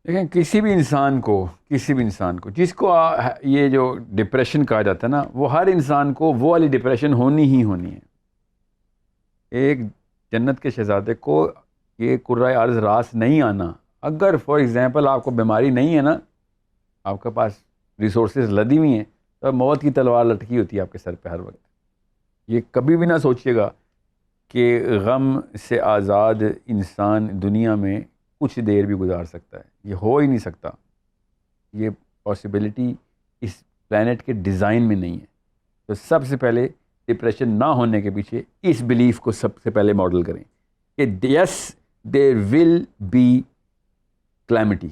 دیکھیں, کسی بھی انسان کو جس کو یہ جو ڈپریشن کہا جاتا ہے نا, وہ ہر انسان کو وہ والی ڈپریشن ہونی ہی ہونی ہے. ایک جنت کے شہزادے کو یہ کرۂ ارض راس نہیں آنا. اگر فار ایگزامپل آپ کو بیماری نہیں ہے نا, آپ کے پاس ریسورسز لدی ہوئی ہیں, تو موت کی تلوار لٹکی ہوتی ہے آپ کے سر پہ ہر وقت. یہ کبھی بھی نہ سوچیے گا کہ غم سے آزاد انسان دنیا میں کچھ دیر بھی گزار سکتا ہے. یہ ہو ہی نہیں سکتا. یہ پاسبلٹی اس پلانٹ کے ڈیزائن میں نہیں ہے. تو سب سے پہلے ڈپریشن نہ ہونے کے پیچھے اس بلیف کو سب سے پہلے ماڈل کریں کہ yes there will be calamity,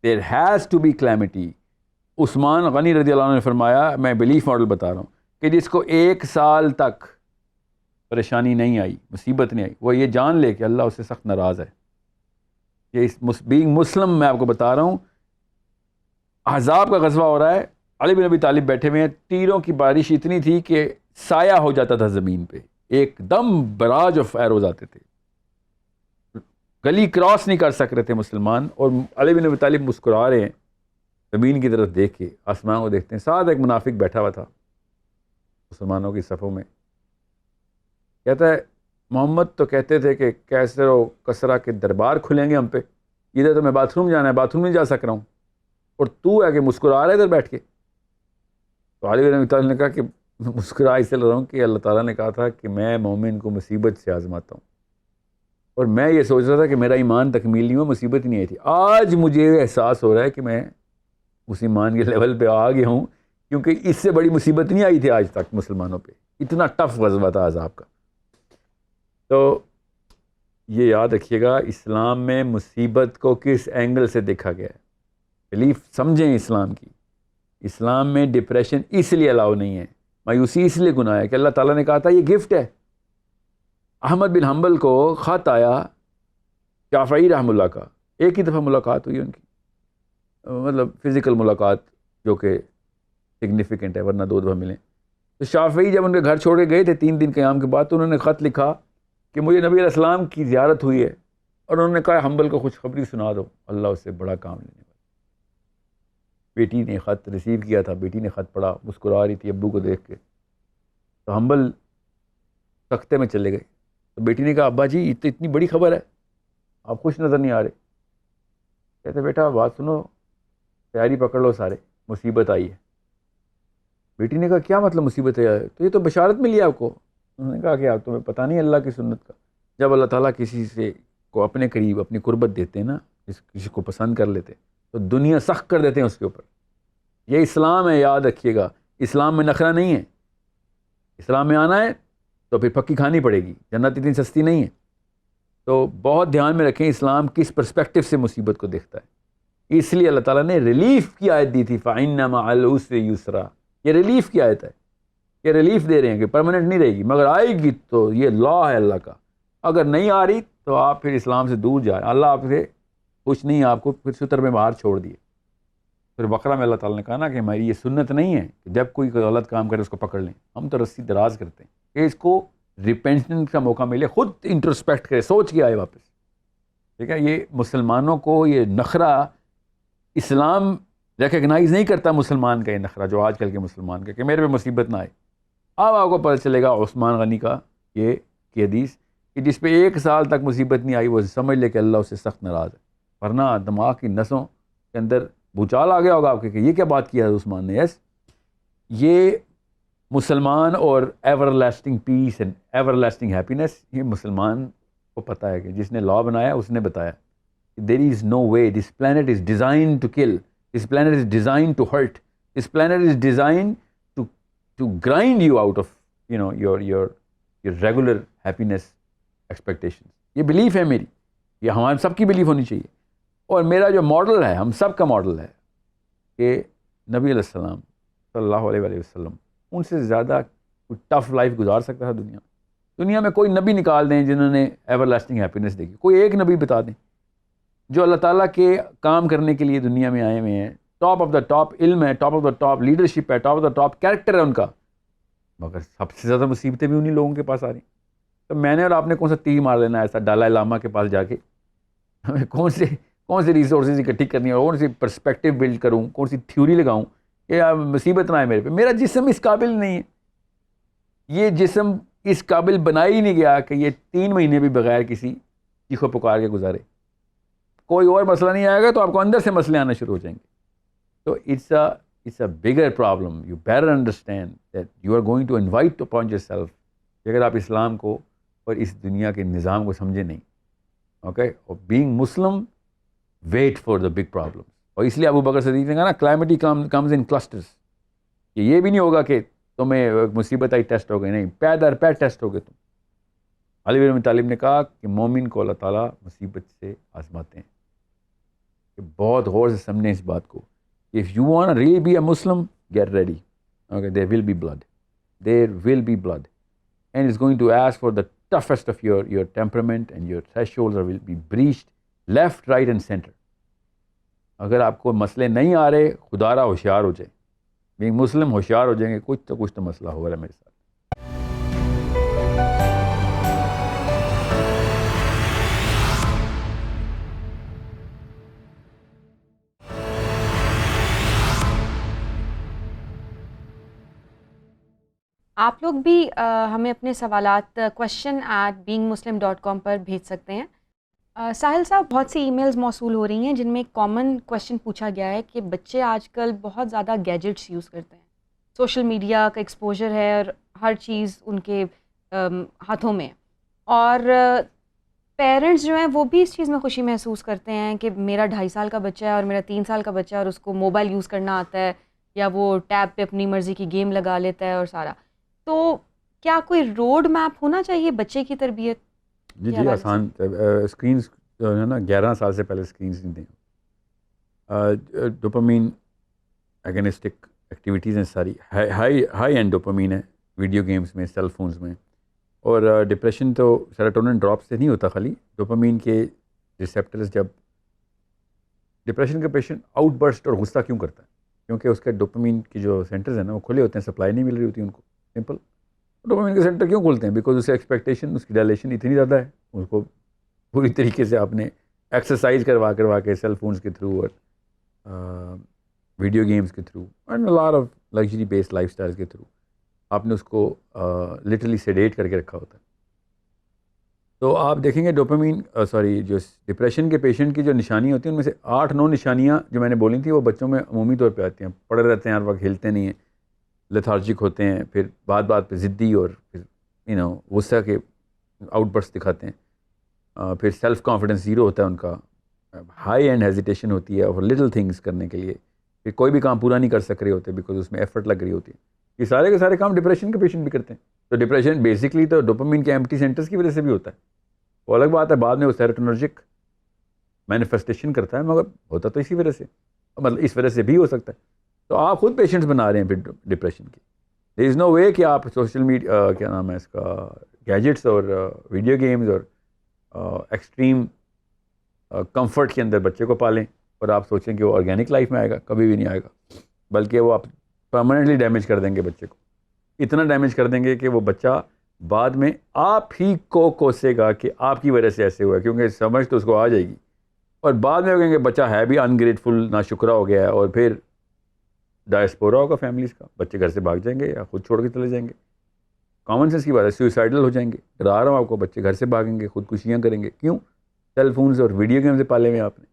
there has to be calamity. Usman Ghani رضی اللہ عنہ نے فرمایا, میں بلیف ماڈل بتا رہا ہوں, کہ جس کو 1 سال تک پریشانی نہیں آئی، مصیبت نہیں آئی، وہ یہ جان لے کہ اللہ اس سے سخت ناراض ہے. یہ بینگ مسلم میں آپ کو بتا رہا ہوں، احزاب کا غزوہ ہو رہا ہے، علی بن ابی طالب بیٹھے ہوئے ہیں، تیروں کی بارش اتنی تھی کہ سایہ ہو جاتا تھا زمین پہ، ایک دم براج آف ایروز آتے تھے، گلی کراس نہیں کر سک رہے تھے مسلمان، اور علی بن ابی طالب مسکرا رہے ہیں زمین کی طرف دیکھ کے، آسمان کو دیکھتے ہیں. ساتھ ایک منافق بیٹھا ہوا تھا مسلمانوں کی صفوں میں، کہتا ہے محمد تو کہتے تھے کہ کیسر و کسرا کے دربار کھلیں گے ہم پہ، ادھر تو میں باتھ روم جانا ہے، باتھ روم نہیں جا سک رہا ہوں، اور تو ہے کہ مسکرا رہا ہے ادھر بیٹھ کے. تو علی بن ابی طالب نے کہا کہ مسکرا اس لیے رہا ہوں کہ اللہ تعالیٰ نے کہا تھا کہ میں مومن کو مصیبت سے آزماتا ہوں، اور میں یہ سوچ رہا تھا کہ میرا ایمان تکمیل نہیں ہوا، مصیبت نہیں آئی تھی. آج مجھے احساس ہو رہا ہے کہ میں اس ایمان کے لیول پہ آ گیا ہوں، کیونکہ اس سے بڑی مصیبت نہیں آئی تھی آج تک مسلمانوں پہ، اتنا ٹف غزوہ تھا عذاب کا. تو یہ یاد رکھیے گا اسلام میں مصیبت کو کس اینگل سے دیکھا گیا ہے. بلیف سمجھیں اسلام کی. اسلام میں ڈپریشن اس لیے الاؤ نہیں ہے، مایوسی اس لیے گناہ ہے کہ اللہ تعالیٰ نے کہا تھا یہ گفٹ ہے. احمد بن حنبل کو خط آیا شافعی رحمہ اللہ کا، ایک ہی دفعہ ملاقات ہوئی ان کی، مطلب فزیکل ملاقات جو کہ سگنیفیکنٹ ہے، ورنہ 2 دفعہ ملیں. تو شافعی جب ان کے گھر چھوڑ کے گئے تھے 3 دن قیام کے بعد، تو انہوں نے خط لکھا کہ مجھے نبی علیہ السلام کی زیارت ہوئی ہے، اور انہوں نے کہا حنبل کو خوشخبری سنا دو، اللہ اس سے بڑا کام لینے والا. بیٹی نے خط ریسیو کیا تھا، بیٹی نے خط پڑھا، مسکرا رہی تھی ابو کو دیکھ کے. تو حنبل تختے میں چلے گئے. تو بیٹی نے کہا ابا جی یہ تو اتنی بڑی خبر ہے، آپ خوش نظر نہیں آ رہے. کہتے بیٹا بات سنو، تیاری پکڑ لو سارے، مصیبت آئی ہے. بیٹی نے کہا کیا مطلب مصیبت ہے؟ تو یہ تو بشارت ملی ہے آپ کو. انہوں نے کہا کہ آپ تمہیں پتہ نہیں اللہ کی سنت کا، جب اللہ تعالیٰ کسی سے کو اپنے قریب اپنی قربت دیتے ہیں نا، کسی کو پسند کر لیتے تو دنیا سخت کر دیتے ہیں اس کے اوپر. یہ اسلام ہے، یاد رکھیے گا. اسلام میں نخرہ نہیں ہے. اسلام میں آنا ہے تو پھر پکی کھانی پڑے گی، جنت اتنی سستی نہیں ہے. تو بہت دھیان میں رکھیں اسلام کس پرسپیکٹو سے مصیبت کو دیکھتا ہے. اس لیے اللہ تعالیٰ نے ریلیف کی آیت دی تھی، فَإِنَّ مَعَ الْعُسْرِ يُسْرًا. یہ ریلیف کی آیت ہے، یہ ریلیف دے رہے ہیں کہ پرماننٹ نہیں رہے گی، مگر آئے گی تو یہ لا ہے اللہ کا. اگر نہیں آ رہی تو آپ پھر اسلام سے دور جائیں. اللہ آپ سے خوش نہیں ہے، آپ کو پھر ستر میں باہر چھوڑ دیے. پھر بقرہ میں اللہ تعالیٰ نے کہا نا کہ ہماری یہ سنت نہیں ہے کہ جب کوئی غلط کام کرے اس کو پکڑ لیں. ہم تو رسی دراز کرتے ہیں کہ اس کو ریپینٹنس کا موقع ملے، خود انٹروسپیکٹ کرے، سوچ کے آئے واپس. ٹھیک ہے، یہ مسلمانوں کو یہ نخرہ اسلام ریکگنائز نہیں کرتا. مسلمان کا یہ نخرہ جو آج کل کے مسلمان کا کہ میرے پہ مصیبت نہ آئے. اب آپ کو پتہ چلے گا عثمان غنی کا یہ کی حدیث کہ جس پہ 1 سال تک مصیبت نہیں آئی وہ سمجھ لے کہ اللہ اس سے سخت ناراض ہے، ورنہ دماغ کی نسوں کے اندر بھوچال آ گیا ہوگا آپ کے کہ یہ کیا بات کیا ہے عثمان نے. یس، یہ مسلمان اور ever lasting piece and ever lasting happiness, یہ مسلمان کو پتہ ہے کہ جس نے لا بنایا اس نے بتایا there is no way, this plant is design to kill, this plant is design to hurt, this plant is design to grind you out of your regular happiness expectation. یہ بلیف ہے میری، یہ ہمارے سب کی بلیف ہونی چاہیے. اور میرا جو ماڈل ہے، ہم سب کا ماڈل ہے کہ نبی علیہ السلام صلی اللہ علیہ وآلہ وسلم ان سے زیادہ کوئی ٹف لائف گزار سکتا ہے دنیا میں کوئی نبی نکال دیں جنہوں نے ایور لاسٹنگ ہیپینس دیکھی، کوئی ایک نبی بتا دیں جو اللہ تعالیٰ کے کام کرنے کے لیے دنیا میں آئے ہوئے ہیں. ٹاپ آف دا ٹاپ علم ہے، top of the top leadership ہے، top of the top character ہے ان کا، مگر سب سے زیادہ مصیبتیں بھی انہیں لوگوں کے پاس آ رہی ہیں. تو میں نے اور آپ نے کون سا تیر مار لینا ہے ایسا دلائی لاما کے پاس جا کے؟ ہمیں کون سے ریسورسز اکٹھی کرنی ہے، کون سی پرسپیکٹیو بلڈ کروں، کون سی تھیوری لگاؤں کہ مصیبت نہ آئے میرے پہ. میرا جسم اس قابل نہیں ہے، یہ جسم اس قابل بنا ہی نہیں گیا کہ یہ 3 مہینے بھی بغیر کسی چیخو پکار کے گزارے. کوئی اور مسئلہ نہیں آئے گا تو آپ کو اندر سے مسئلے آنا شروع ہو جائیں گے. تو it's a bigger problem. You better understand that you are going to invite upon yourself کہ اگر آپ اسلام کو اور اس دنیا کے نظام کو سمجھے نہیں، اوکے، اور being Muslim, wait for the big problems. اور اس لیے ابو بکر صدیق نے کہا نا calamity comes in clusters. کہ یہ بھی نہیں ہوگا کہ تمہیں مصیبت آئی ٹیسٹ ہو گئی، نہیں، پے در پے ٹیسٹ ہو گئے تم. علی بن ابی طالب نے کہا کہ مومن کو اللہ تعالیٰ مصیبت سے آزماتے ہیں. کہ بہت غور سے سمجھیں اس بات کو. If you want to really be a Muslim, get ready. Okay, there will be blood. There will be blood. and it's going to ask for the toughest of your temperament, and your thresholds will be breached left, right and center. اگر آپ کو مسئلے نہیں آ رہے خدا را ہوشیار ہو جائیں. بینگ مسلم ہوشیار ہو جائیں گے, کچھ تو مسئلہ ہو رہا ہے میرے ساتھ. آپ لوگ بھی ہمیں اپنے سوالات question@beingmuslim.com پر بھیج سکتے ہیں. ساحل صاحب, بہت سی ای میلز موصول ہو رہی ہیں جن میں ایک کامن کویشچن پوچھا گیا ہے کہ بچے آج کل بہت زیادہ گیجٹس یوز کرتے ہیں, سوشل میڈیا کا ایکسپوجر ہے اور ہر چیز ان کے ہاتھوں میں, اور پیرنٹس جو ہیں وہ بھی اس چیز میں خوشی محسوس کرتے ہیں کہ میرا 2.5 سال کا بچہ ہے اور میرا 3 سال کا بچہ ہے اور اس کو موبائل یوز کرنا آتا ہے, یا وہ ٹیب پہ اپنی مرضی کی گیم لگا لیتا ہے اور سارا. تو کیا کوئی روڈ میپ ہونا چاہیے بچے کی تربیت؟ جی آسان. اسکرینس جو ہے نا 11 سال سے پہلے اسکرینس نہیں دیں. ڈوپامین اگینسٹک ایکٹیویٹیز ہیں ساری, ہائی اینڈ ڈوپامین ہے ویڈیو گیمز میں, سیل فونز میں. اور ڈپریشن تو سیروٹونن ڈراپ سے نہیں ہوتا, خالی ڈوپامین کے ریسیپٹرز. جب ڈپریشن کا پیشنٹ آؤٹ برسٹ اور غصہ کیوں کرتا ہے؟ کیونکہ اس کے ڈوپامین کی جو سینٹرز ہیں نا وہ کھلے ہوتے ہیں, سپلائی نہیں مل رہی ہوتی ان کو. سمپل. ڈوپامین کے سینٹر کیوں کھولتے ہیں؟ بیکاز اس سے ایکسپیکٹیشن, اس کی ڈائلیشن اتنی زیادہ ہے, اس کو پوری طریقے سے آپ نے ایکسرسائز کروا کے سیل فونس کے تھرو اور ویڈیو گیمز کے through and lot of luxury based life style کے تھرو آپ نے اس کو لٹرلی سیڈیٹ کر کے رکھا ہوتا ہے. تو آپ دیکھیں گے ڈوپامین جو ڈپریشن کے پیشنٹ کی جو نشانی ہوتی ہیں ان میں سے 8-9 نشانیاں جو میں نے بولی تھیں وہ بچوں میں عمومی طور پہ آتی ہیں. پڑے رہتے ہیں ہر وقت, ہلتے نہیں ہیں, لیتھارجک ہوتے ہیں, پھر بات پہ ضدی اور پھر غصہ کے آؤٹ برسٹ دکھاتے ہیں, پھر سیلف کانفیڈنس زیرو ہوتا ہے ان کا, ہائی اینڈ ہیزیٹیشن ہوتی ہے اور لٹل تھنگس کرنے کے لیے, پھر کوئی بھی کام پورا نہیں کر سک رہے ہوتے بیکاز اس میں ایفرٹ لگ رہی ہوتی ہے. یہ سارے کے سارے کام ڈپریشن کے پیشنٹ بھی کرتے ہیں. تو ڈپریشن بیسکلی تو ڈوپامین کے ایمپٹی سینٹرز کی وجہ سے بھی ہوتا ہے. وہ الگ بات ہے, بعد میں وہ سیروٹونرجک مینیفیسٹیشن کرتا ہے, مگر ہوتا تو اسی وجہ سے, مطلب اس وجہ سے بھی ہو سکتا ہے. تو آپ خود پیشنٹس بنا رہے ہیں پھر ڈپریشن کے. دیر از نو وے کہ آپ سوشل میڈیا کیا نام ہے اس کا, گیجٹس اور ویڈیو گیمز اور ایکسٹریم کمفرٹ کے اندر بچے کو پالیں اور آپ سوچیں کہ وہ آرگینک لائف میں آئے گا. کبھی بھی نہیں آئے گا, بلکہ وہ آپ پرماننٹلی ڈیمیج کر دیں گے بچے کو. اتنا ڈیمیج کر دیں گے کہ وہ بچہ بعد میں آپ ہی کو کوسے گا کہ آپ کی وجہ سے ایسے ہوا ہے, کیونکہ سمجھ تو اس کو آ جائے گی. اور بعد میں وہ کہیں گے بچہ ہے بھی انگریٹفل, ناشکرا ہو گیا ہے, اور پھر ڈائسپورا ہوگا فیملیز کا, بچے گھر سے بھاگ جائیں گے یا خود چھوڑ کے چلے جائیں گے. کامن سینس کی بات ہے, سوئسائڈل ہو جائیں گے. ڈرا رہا ہوں آپ کو, بچے گھر سے بھاگیں گے, خودکشیاں کریں گے. کیوں؟ سیل فونز اور ویڈیو گیم سے پالے ہوئے آپ نے.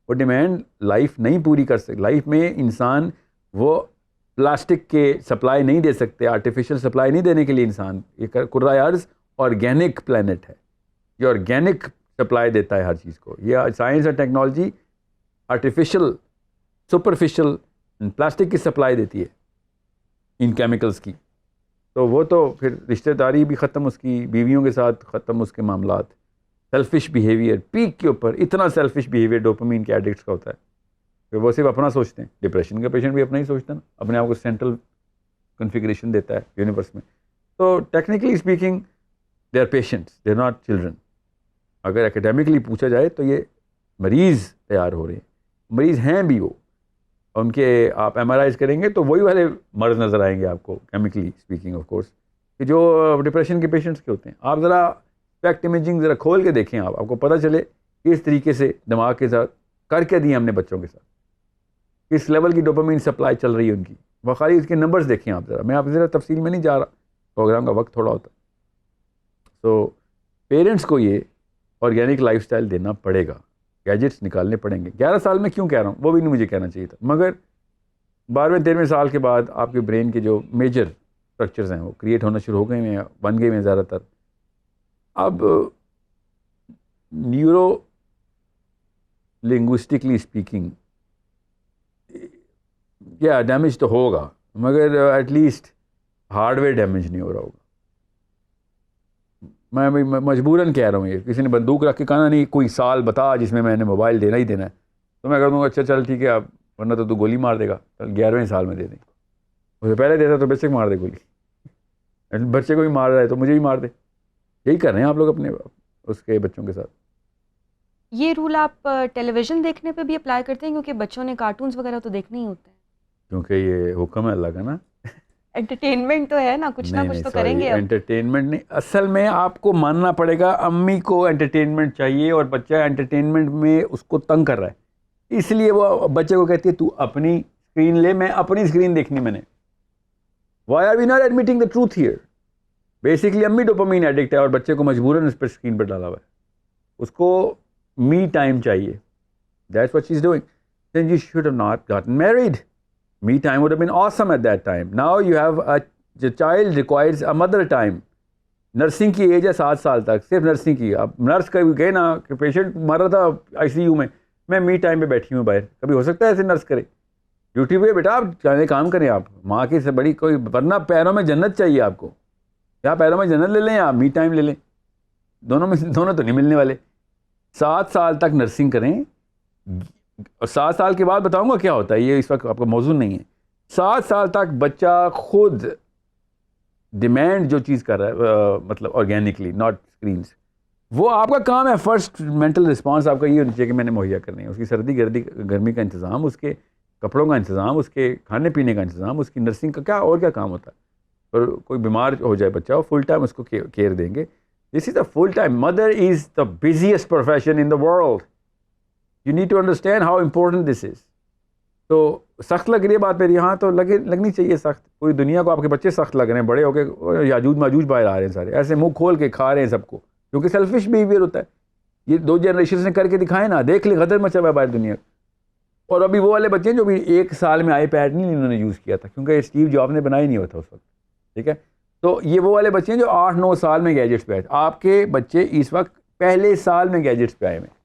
وہ ڈیمانڈ لائف نہیں پوری کر سکتے. لائف میں انسان وہ پلاسٹک کے سپلائی نہیں دے سکتے, آرٹیفیشیل سپلائی نہیں دینے کے لیے انسان, یہ کرۂ ارض آرگینک پلانٹ ہے, یہ آرگینک سپلائی دیتا ہے ہر چیز کو. یہ سائنس اور ٹیکنالوجی آرٹیفیشل, سپرفیشل پلاسٹک کی سپلائی دیتی ہے ان کیمیکلز کی. تو وہ تو پھر رشتہ داری بھی ختم, اس کی بیویوں کے ساتھ ختم, اس کے معاملات. سیلفش بیہیویئر پیک کے اوپر, اتنا سیلفش بیہیویئر ڈوپامین کے ایڈکٹس کا ہوتا ہے کہ وہ صرف اپنا سوچتے ہیں. ڈپریشن کا پیشنٹ بھی اپنا ہی سوچتا ہے نا, اپنے آپ کو سینٹرل کنفیگریشن دیتا ہے یونیورس میں. تو technically speaking they are patients, they are not children. اگر اکیڈیمکلی پوچھا جائے تو یہ مریض تیار ہو رہے ہیں, مریض ہیں بھی وہ. ان کے آپ ایم آر آئیز کریں گے تو وہی والے مرض نظر آئیں گے آپ کو, کیمکلی اسپیکنگ آف کورس, کہ جو ڈپریشن کے پیشنٹس کے ہوتے ہیں. آپ ذرا اسپیکٹ امیجنگ ذرا کھول کے دیکھیں, آپ کو پتہ چلے کس طریقے سے دماغ کے ساتھ کر کے دیے ہم نے بچوں کے ساتھ, کس لیول کی ڈوپامین سپلائی چل رہی ہے ان کی. وقالی اس کے نمبرز دیکھیں آپ ذرا. میں آپ ذرا تفصیل میں نہیں جا رہا, پروگرام کا وقت تھوڑا ہوتا ہے. تو پیرنٹس کو یہ آرگینک لائف اسٹائل دینا پڑے گا, گیجٹس نکالنے پڑیں گے. 11 سال میں کیوں کہہ رہا ہوں وہ بھی نہیں مجھے کہنا چاہیے تھا, مگر 12ویں-13ویں سال کے بعد آپ کے برین کے جو میجر اسٹرکچرز ہیں وہ کریٹ ہونا شروع ہو گئے ہیں, بن گئے ہیں زیادہ تر. اب نیورو لنگوسٹکلی اسپیکنگ کیا ڈیمیج تو ہوگا, مگر at least hardware damage نہیں ہو رہا ہوگا. میں مجبوراً کہہ رہا ہوں, یہ کسی نے بندوق رکھ کے کہا نہیں کوئی سال بتا جس میں نے موبائل دینا ہی دینا ہے, تو میں کہہ دوں گا اچھا چل ٹھیک ہے, آپ ورنہ تو گولی مار دے گا, چل 11ویں سال میں دے دیں. اسے پہلے دیتا تو بے شک مار دے گولی. بچے کو بھی مار رہا ہے تو مجھے بھی مار دے. یہی کر رہے ہیں آپ لوگ اپنے اس کے بچوں کے ساتھ. یہ رول آپ ٹیلی ویژن دیکھنے پہ بھی اپلائی کرتے ہیں کیونکہ بچوں نے کارٹونز وغیرہ تو دیکھنے ہی ہوتے ہیں. کیونکہ یہ حکم ہے اللہ کا نا. انٹرٹینمنٹ تو ہے نا, کچھ نہ کچھ تو کریں گے. انٹرٹینمنٹ نہیں, اصل میں آپ کو ماننا پڑے گا امی کو انٹرٹینمنٹ چاہیے اور بچہ انٹرٹینمنٹ میں اس کو تنگ کر رہا ہے, اس لیے وہ بچے کو کہتی ہے تو اپنی اسکرین لے, میں اپنی اسکرین دیکھنی میں نے. Why are we not admitting the truth here. Basically امی ڈوپامین ایڈکٹ ہے اور بچے کو مجبوراً اس پر اسکرین پر ڈالا ہوا ہے. اس کو می ٹائم چاہیے. That's what she is doing. Then you should have not gotten married. Me time would have been awesome at that time. Now you have the child requires a mother time. Nursing کی age ہے 7 سال تک, صرف nursing کی. اب nurse کبھی گئے نا کہ پیشنٹ مر رہا تھا آئی سی یو میں می ٹائم پہ بیٹھی ہوں باہر. کبھی ہو سکتا ہے ایسے نرس کرے؟ ڈیوٹی پہ بیٹا آپ چاہے کام کریں, آپ ماں کی سے بڑی کوئی, ورنہ پیروں میں جنت چاہیے آپ کو. یا پیروں میں جنت لے لیں یا می ٹائم لے لیں, دونوں تو نہیں ملنے والے. 7 سال تک نرسنگ کریں اور 7 سال کے بعد بتاؤں گا کیا ہوتا ہے, یہ اس وقت آپ کا موضوع نہیں ہے. 7 سال تک بچہ خود ڈیمانڈ جو چیز کر رہا ہے, مطلب آرگینکلی ناٹ اسکرینس, وہ آپ کا کام ہے. فرسٹ مینٹل رسپانس آپ کا یہ ہونی چاہیے کہ میں نے مہیا کرنی ہے. اس کی سردی گرمی کا انتظام, اس کے کپڑوں کا انتظام, اس کے کھانے پینے کا انتظام, اس کی نرسنگ کا اور کیا کام ہوتا ہے. اور کوئی بیمار ہو جائے بچہ, فل ٹائم اس کو کیئر دیں گے. This is the full time. Mother is the busiest profession in the world. You need to understand how important this is. تو سخت لگ رہی ہے بات میری, ہاں تو لگنی چاہیے سخت. پوری دنیا کو آپ کے بچے سخت لگ رہے ہیں, بڑے ہو کے یاجوج ماجوج باہر آ رہے ہیں سارے, ایسے منہ کھول کے کھا رہے ہیں سب کو, کیونکہ سیلفش بیہیویئر ہوتا ہے. یہ 2 جنریشنز نے کر کے دکھائے نا, دیکھ لیں غدر مچا ہوا ہے باہر دنیا. اور ابھی وہ والے بچے ہیں جو بھی 1 سال میں iPad نہیں انہوں نے یوز کیا تھا, کیونکہ اسٹیو جاب نے بنایا ہی نہیں ہوتا اس وقت. ٹھیک ہے, تو یہ وہ والے بچے ہیں جو 8-9 سال میں گیجٹس پہ آئے. آپ کے بچے اس وقت پہلے سال میں گیجٹس پہ آئے ہوئے.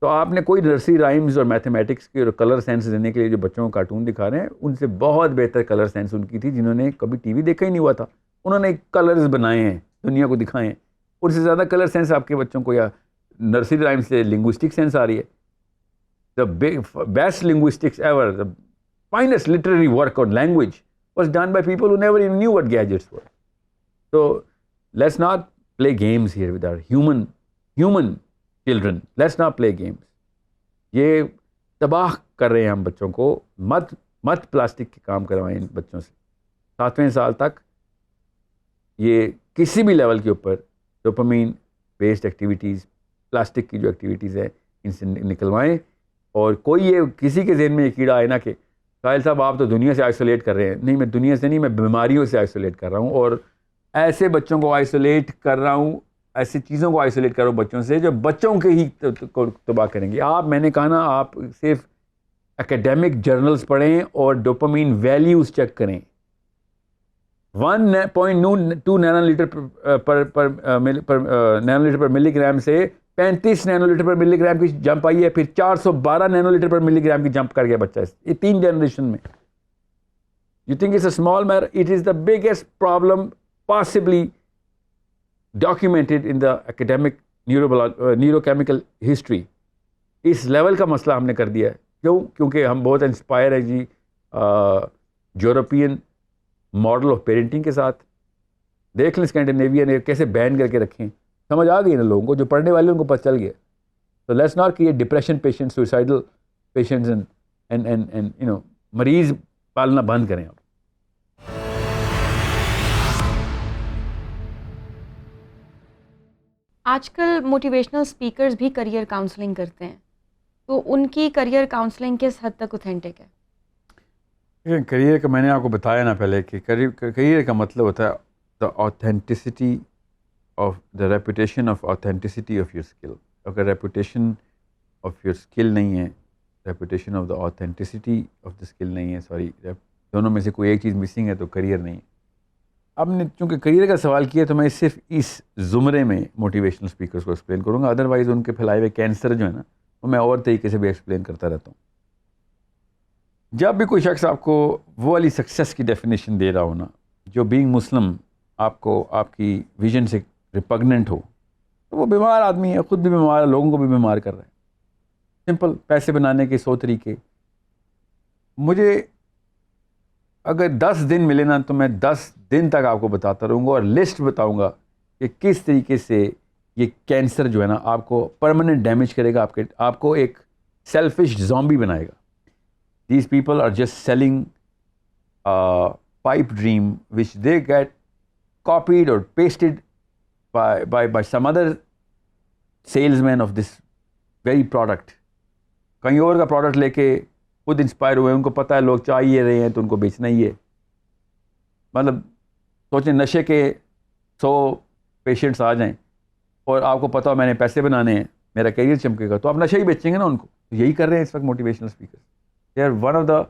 تو آپ نے کوئی نرسری رائمز اور میتھمیٹکس کے اور کلر سینس دینے کے لیے جو بچوں کو کارٹون دکھا رہے ہیں, ان سے بہت بہتر کلر سینس ان کی تھی جنہوں نے کبھی ٹی وی دیکھا ہی نہیں ہوا تھا. انہوں نے کلرز بنائے ہیں, دنیا کو دکھائے ہیں. ان سے زیادہ کلر سینس آپ کے بچوں کو یا نرسری رائمز سے لنگوسٹک سینس آ رہی ہے. The best linguistics ever, the finest literary work on language was done by people who never even knew what gadgets were. تو let's not play games here with our human children. Let's not play games. یہ تباہ کر رہے ہیں ہم بچوں کو. مت پلاسٹک کے کام کروائیں ان بچوں سے. 7ویں سال تک یہ کسی بھی لیول کے اوپر ڈوپامین بیسڈ ایکٹیویٹیز, پلاسٹک کی جو ایکٹیویٹیز ہیں, ان سے نکلوائیں. اور کوئی یہ کسی کے ذہن میں یہ کیڑا آئے نا کہ ساحل صاحب آپ تو دنیا سے آئسولیٹ کر رہے ہیں. نہیں, میں دنیا سے نہیں, میں بیماریوں سے آئسولیٹ کر رہا ہوں. اور ایسے بچوں کو آئسولیٹ کر رہا ہوں, ایسی چیزوں کو آئسولیٹ کرو بچوں سے جو بچوں کے ہی کو تباہ کریں گے. آپ, میں نے کہا نا, آپ صرف اکیڈیمک جرنلز پڑھیں اور ڈوپامین ویلیوز چیک کریں. 1.2 نینو لیٹر پر ملی گرام سے 35 نینو لیٹر پر ملی گرام کی جمپ آئی ہے, پھر 412 نینو لیٹر پر ملی گرام کی جمپ کر گیا بچہ. یہ 3 جنریشن میں. You think it's a small matter, it is the biggest problem possibly documented in the academic neurochemical history. اس لیول کا مسئلہ ہم نے کر دیا ہے. کیوں؟ کیونکہ ہم بہت انسپائر ہیں جی یورپین ماڈل آف پیرنٹنگ کے ساتھ. دیکھ لیں اسکینڈینیویا نے کیسے بین کر کے رکھیں. سمجھ آ گئی نا لوگوں کو, جو پڑھنے والے ان کو پتہ چل گیا. تو let's not create depression patient, suicidal patients and مریض پالنا بند کریں آپ. آج کل موٹیویشنل اسپیکرز بھی کریئر کاؤنسلنگ کرتے ہیں, تو ان کی کریئر کاؤنسلنگ کس حد تک اوتھینٹک ہے؟ کریئر کا میں نے آپ کو بتایا نا پہلے کہ کریئر کا مطلب ہوتا ہے the authenticity of the reputation of authenticity of your skill. اگر ریپوٹیشن آف یور اسکل نہیں ہے, reputation of the authenticity of the skill نہیں ہے, سوری, دونوں میں سے کوئی ایک چیز مسنگ ہے تو کریئر نہیں ہے. اب نے چونکہ کریئر کا سوال کیا تو میں صرف اس زمرے میں موٹیویشنل اسپیکرس کو ایکسپلین کروں گا. ادروائز ان کے پھیلائے ہوئے کینسر جو ہے نا, وہ میں اور طریقے سے بھی ایکسپلین کرتا رہتا ہوں. جب بھی کوئی شخص آپ کو وہ والی سکسیس کی ڈیفینیشن دے رہا ہو نا, جو بینگ مسلم آپ کو آپ کی ویژن سے ریپگننٹ ہو, تو وہ بیمار آدمی ہے, خود بھی بیمار ہے, لوگوں کو بھی بیمار کر رہا ہے. سمپل پیسے بنانے کے 100 طریقے. مجھے اگر 10 دن ملے نا تو میں 10 دن تک آپ کو بتاتا رہوں گا اور لسٹ بتاؤں گا کہ کس طریقے سے یہ کینسر جو ہے نا آپ کو پرماننٹ ڈیمیج کرے گا, آپ کو ایک سیلفش زومبی بنائے گا. These people are just selling pipe dream which they get copied or pasted by some other salesman of this very product. کہیں اور کا پروڈکٹ لے کے خود انسپائر ہوئے, ان کو پتہ ہے لوگ چاہ یہ رہے ہیں تو ان کو بیچنا ہی ہے. مطلب سوچیں نشے کے 100 پیشنٹس آ جائیں اور آپ کو پتہ ہو میں نے پیسے بنانے ہیں, میرا کیریئر چمکے گا, تو آپ نشہ ہی بیچیں گے نا ان کو. یہی کر رہے ہیں اس وقت motivational speaker. They are one of the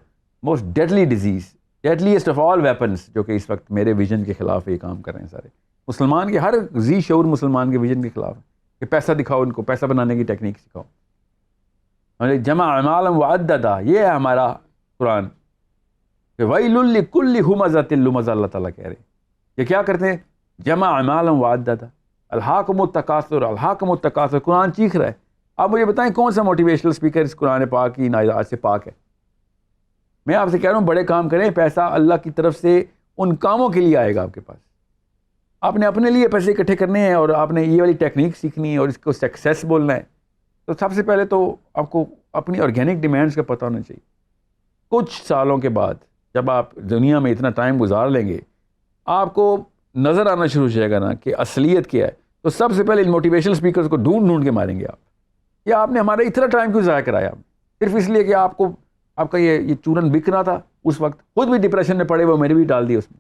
most deadly disease, deadliest of all weapons, جو کہ اس وقت میرے ویژن کے خلاف یہ کام کر رہے ہیں سارے مسلمان کے, ہر ذی شعور مسلمان کے ویژن کے خلاف ہے کہ پیسہ دکھاؤ, ان کو پیسہ بنانے کی ٹیکنیک سکھاؤ. جمع اعمالم وعددا, یہ ہے ہمارا قرآن کہ ویل لکل ہمزۃ لمزہ, اللہ تعالیٰ کہہ رہے ہیں یہ کیا کرتے ہیں, جمع اعمالم وعددا, الہاکم التکاثر الہاکم التکاثر. قرآن چیخ رہا ہے. آپ مجھے بتائیں کون سا موٹیویشنل اسپیکر اس قرآن پاک کی نازلات سے پاک ہے؟ میں آپ سے کہہ رہا ہوں بڑے کام کریں, پیسہ اللہ کی طرف سے ان کاموں کے لیے آئے گا آپ کے پاس. آپ نے اپنے لیے پیسے اکٹھے کرنے ہیں اور آپ نے یہ والی ٹیکنیک سیکھنی ہے اور اس کو سکسیس بولنا ہے, تو سب سے پہلے تو آپ کو اپنی آرگینک ڈیمانڈس کا پتہ ہونا چاہیے. کچھ سالوں کے بعد جب آپ دنیا میں اتنا ٹائم گزار لیں گے, آپ کو نظر آنا شروع ہو جائے گا نا کہ اصلیت کیا ہے, تو سب سے پہلے ان موٹیویشنل اسپیکرز کو ڈھونڈ کے ماریں گے آپ. یا آپ نے ہمارا اتنا ٹائم کیوں ضائع کرایا, صرف اس لیے کہ آپ کا یہ چورن بک رہا تھا اس وقت, خود بھی ڈپریشن میں پڑے ہوئے, میرے بھی ڈال دی اس میں.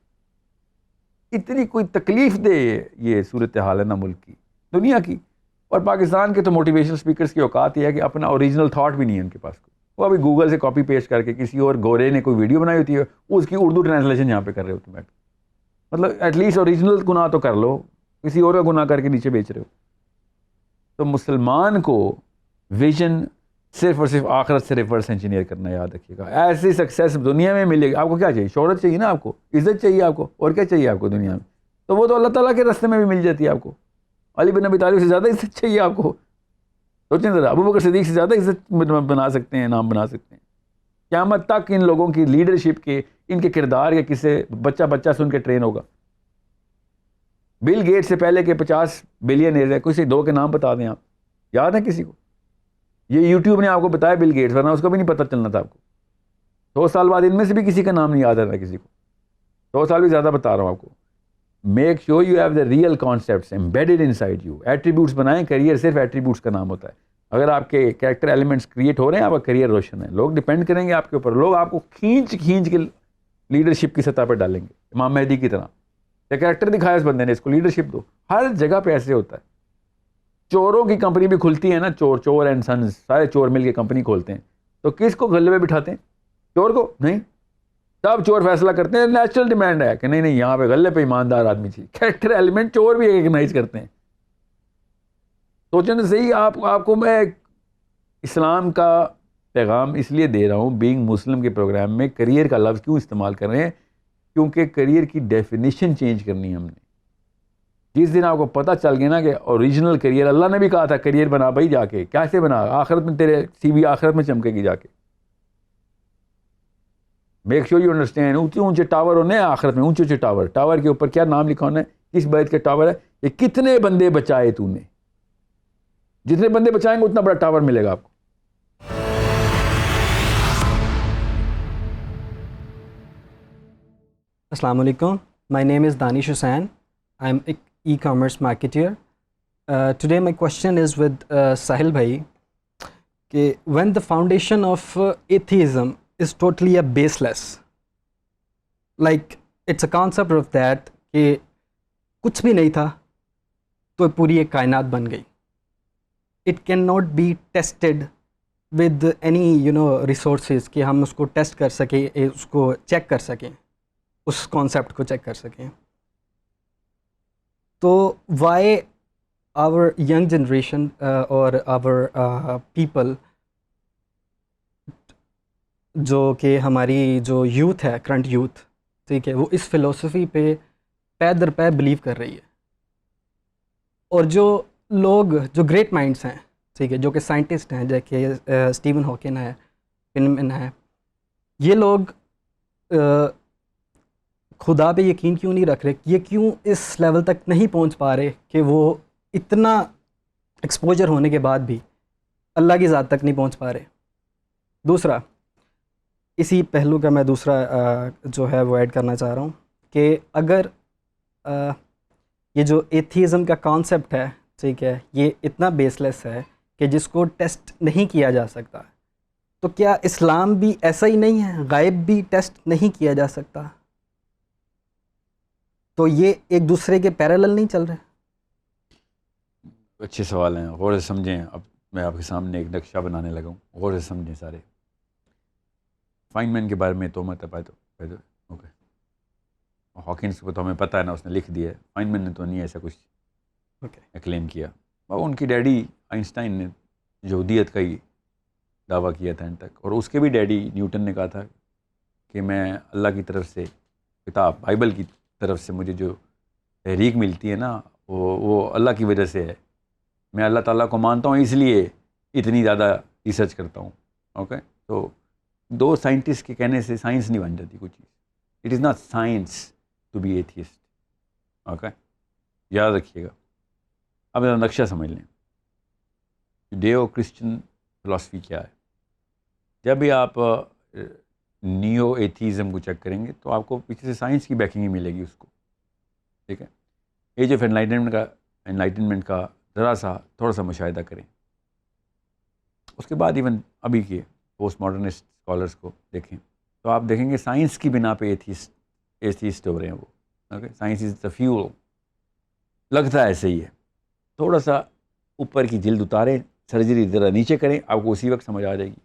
اتنی کوئی تکلیف دے یہ صورتحال ہے نا ملک کی, دنیا کی. اور پاکستان کے تو موٹیویشنل اسپیکرز کی اوقات یہ ہے کہ اپنا اوریجنل تھاٹ بھی نہیں ہے ان کے پاس. وہ ابھی گوگل سے کاپی پیسٹ کر کے کسی اور گورے نے کوئی ویڈیو بنائی ہوتی ہے, اس کی اردو ٹرانسلیشن یہاں پہ کر رہے ہوتے ہیں. مطلب ایٹ لیسٹ اوریجنل گناہ تو کر لو, کسی اور کا گناہ کر کے نیچے بیچ رہے ہو. تو مسلمان کو ویژن صرف اور صرف آخرت سے ریورس انجینئر کرنا, یاد رکھیے گا. ایسی سکسیس دنیا میں ملے گی. آپ کو کیا چاہیے؟ شہرت چاہیے نا, آپ کو عزت چاہیے, آپ کو اور کیا چاہیے آپ کو دنیا میں؟ تو وہ تو اللہ تعالیٰ کے راستے میں بھی مل جاتی ہے آپ کو. علی بن ابی طالب سے زیادہ عزت چاہیے آپ کو. سوچیں ذرا, ابو بکر صدیق سے زیادہ عزت بنا سکتے ہیں, نام بنا سکتے ہیں. قیامت تک ان لوگوں کی لیڈرشپ کے, ان کے کردار کے کسے بچہ سن کے ٹرین ہوگا. بل گیٹ سے پہلے کے 50 بلینئر ہے, کسی 2 کے نام بتا دیں آپ, یاد ہے کسی کو؟ یہ یوٹیوب نے آپ کو بتایا بل گیٹس, ورنہ اس کو بھی نہیں پتہ چلنا تھا آپ کو. 2 سال بعد ان میں سے بھی کسی کا نام نہیں یاد رہا کسی کو. 2 سال بھی زیادہ بتا رہا ہوں آپ کو. Make sure you have the real concepts embedded in side you. Attributes بنائیں. کیریئر صرف ایٹریبیوٹس کا نام ہوتا ہے. اگر آپ کے کریکٹر ایلیمنٹس کریٹ ہو رہے ہیں, آپ کا کیریئر روشن ہے. لوگ ڈپینڈ کریں گے آپ کے اوپر, لوگ آپ کو کھینچ کے لیڈرشپ کی سطح پہ ڈالیں گے, امام مہدی کی طرح. کریکٹر دکھایا اس بندے نے, اس کو لیڈرشپ دو. ہر جگہ پہ ایسے ہوتا ہے. چوروں کی کمپنی بھی کھلتی ہے نا, چور اینڈ سنز, سارے چور مل کے کمپنی کھولتے ہیں, تو کس کو غلے پہ بٹھاتے ہیں؟ چور کو نہیں. سب چور فیصلہ کرتے ہیں, نیچرل ڈیمانڈ ہے کہ نہیں یہاں پہ غلے پہ ایماندار آدمی چاہیے. کریکٹر ایلیمنٹ چور بھی ریکگنائز کرتے ہیں. سوچیں تو صحیح. آپ کو میں اسلام کا پیغام اس لیے دے رہا ہوں, بینگ مسلم کے پروگرام میں کریئر کا لفظ کیوں استعمال کر رہے ہیں, کیونکہ کریئر کی ڈیفینیشن چینج کرنی ہے ہم نے. جس دن آپ کو پتہ چل گیا نا کہ اوریجنل کریئر, اللہ نے بھی کہا تھا کریئر بنا بھائی, جا کے کیسے بنا, آخرت میں تیرے سی وی آخرت میں چمکے گی جا کے. Make sure you understand. اونچے ٹاور ہونے ہیں آخرت میں, اونچے ٹاور کے اوپر کیا نام لکھا ہونا ہے, کس بیت کے ٹاور ہے, یہ کتنے بندے بچائے تو نے. جتنے بندے بچائیں گے اتنا بڑا ٹاور ملے گا آپ کو. السلام علیکم. My name is Danish Hussain. I am e-commerce marketer. Today my question is with Sahil bhai. When the foundation of atheism is totally a baseless, like it's a concept of that کہ کچھ بھی نہیں تھا تو پوری ایک کائنات بن گئی. It cannot be tested with any resources کہ ہم اس کو ٹیسٹ کر سکیں, اس کو چیک کر سکیں, اس کانسیپٹ کو چیک کر سکیں. تو وائی آور ینگ جنریشن اور آور پیپل, جو کہ ہماری جو یوتھ ہے, کرنٹ یوتھ, ٹھیک ہے, وہ اس فلسفی پہ پے در پے بلیو کر رہی ہے. اور جو لوگ جو گریٹ مائنڈس ہیں, ٹھیک ہے, جو کہ سائنٹسٹ ہیں, جیسے اسٹیون ہاکن ہے, فنمن ہے, یہ لوگ خدا پہ یقین کیوں نہیں رکھ رہے؟ یہ کیوں اس لیول تک نہیں پہنچ پا رہے کہ وہ اتنا ایکسپوجر ہونے کے بعد بھی اللہ کی ذات تک نہیں پہنچ پا رہے؟ دوسرا، اسی پہلو کا میں دوسرا جو ہے وہ ایڈ کرنا چاہ رہا ہوں کہ اگر یہ جو ایتھیزم کا کانسیپٹ ہے، ٹھیک ہے، یہ اتنا بیس لیس ہے کہ جس کو ٹیسٹ نہیں کیا جا سکتا، تو کیا اسلام بھی ایسا ہی نہیں ہے؟ غائب بھی ٹیسٹ نہیں کیا جا سکتا؟ تو یہ ایک دوسرے کے پیرالل نہیں چل رہے؟ اچھے سوال ہیں، غور سے سمجھیں. اب میں آپ کے سامنے ایک نقشہ بنانے لگا ہوں، غور سے سمجھیں سارے. فائن مین کے بارے میں تو مت اوکے، ہاکنس کو تو ہمیں پتہ ہے نا، اس نے لکھ دیا ہے. فائن مین نے تو نہیں ایسا کچھ کلیم کیا. اور ان کی ڈیڈی آئنسٹائن نے یہودیت کا ہی دعویٰ کیا تھا ان تک، اور اس کے بھی ڈیڈی نیوٹن نے کہا تھا کہ میں اللہ کی طرف سے کتاب بائبل کی طرف سے مجھے جو تحریک ملتی ہے نا وہ اللہ کی وجہ سے ہے. میں اللہ تعالیٰ کو مانتا ہوں، اس لیے اتنی زیادہ ریسرچ کرتا ہوں. اوکے، تو دو سائنٹسٹ کے کہنے سے سائنس نہیں بن جاتی کوئی چیز. It is not science to be atheist. Okay, یاد رکھیے گا. اب میرا نقشہ سمجھ لیں. جوڈیو کرسچن فلاسفی کیا ہے؟ جب بھی آپ نیو ایتھیزم کو چیک کریں گے تو آپ کو پیچھے سے سائنس کی بیکنگ ہی ملے گی اس کو. ٹھیک ہے، ایج آف انلائٹنمنٹ کا ذرا سا تھوڑا سا مشاہدہ کریں. اس کے بعد ایون ابھی کے پوسٹ ماڈرنسٹ اسکالرس کو دیکھیں تو آپ دیکھیں گے سائنس کی بنا پہ ایتھیسٹ ہو رہے ہیں وہ. Okay, science is the fuel. لگتا ہے ایسے ہی ہے. تھوڑا سا اوپر کی جلد اتاریں، سرجری ذرا نیچے کریں، آپ کو اسی وقت سمجھ آ جائے گی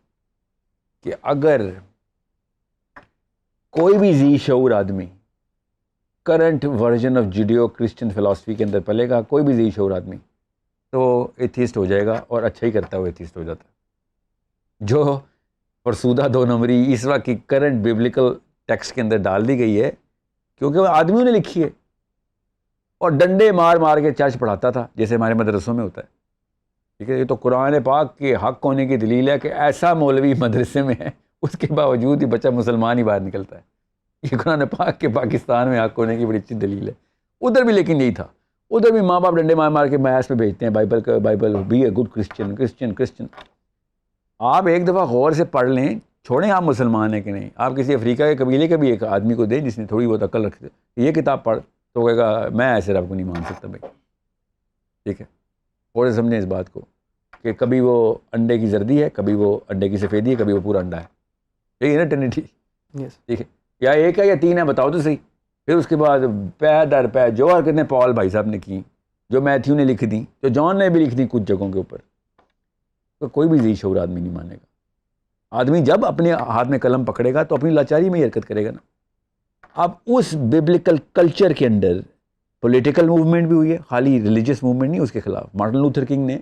کہ اگر کوئی بھی ذی شعور آدمی current version of Judeo Christian philosophy کے اندر پلے گا، کوئی بھی ذی شعور آدمی، تو ایتھیسٹ ہو جائے گا، اور اچھا ہی کرتا ہے وہ ایتھیسٹ ہو جاتا ہے. جو فرسودہ دو نمبری اس وقت کی کرنٹ بیبلیکل ٹیکسٹ کے اندر ڈال دی گئی ہے کیونکہ وہ آدمیوں نے لکھی ہے، اور ڈنڈے مار مار کے چرچ پڑھاتا تھا جیسے ہمارے مدرسوں میں ہوتا ہے. ٹھیک ہے، یہ تو قرآن پاک کے حق ہونے کی دلیل ہے کہ ایسا مولوی مدرسے میں ہے، اس کے باوجود ہی بچہ مسلمان ہی باہر نکلتا ہے. یہ قرآن پاک کے پاکستان میں حق ہونے کی بڑی اچھی دلیل ہے. ادھر بھی لیکن یہی تھا، ادھر بھی ماں باپ ڈنڈے مار مار کے میس میں بھیجتے ہیں Bible be a good Christian. آپ ایک دفعہ غور سے پڑھ لیں، چھوڑیں آپ مسلمان ہیں کہ نہیں. آپ کسی افریقہ کے قبیلے کے بھی ایک آدمی کو دیں جس نے تھوڑی بہت عقل رکھتے یہ کتاب پڑھ، تو کہے گا میں ایسے رب کو نہیں مان سکتا بھائی. ٹھیک ہے، اور سمجھیں اس بات کو کہ کبھی وہ انڈے کی زردی ہے، کبھی وہ انڈے کی سفیدی ہے، کبھی وہ پورا انڈا ہے. یہی ہے نا ٹرینیٹی. ٹھیک ہے، یا ایک ہے یا تین ہے، بتاؤ تو صحیح. پھر اس کے بعد پے در پے جو حرکتیں نے پال بھائی صاحب نے کی، جو میتھیو نے لکھ دی، جو جان نے بھی لکھ دی کچھ جگہوں کے اوپر، تو کوئی بھی ذی شعور آدمی نہیں مانے گا. آدمی جب اپنے ہاتھ میں قلم پکڑے گا تو اپنی لاچاری میں ہی حرکت کرے گا نا. اب اس بیبلیکل کلچر کے اندر پولیٹیکل موومنٹ بھی ہوئی ہے، خالی ریلیجیس موومنٹ نہیں. اس کے خلاف مارٹن لوتھر کنگ نے،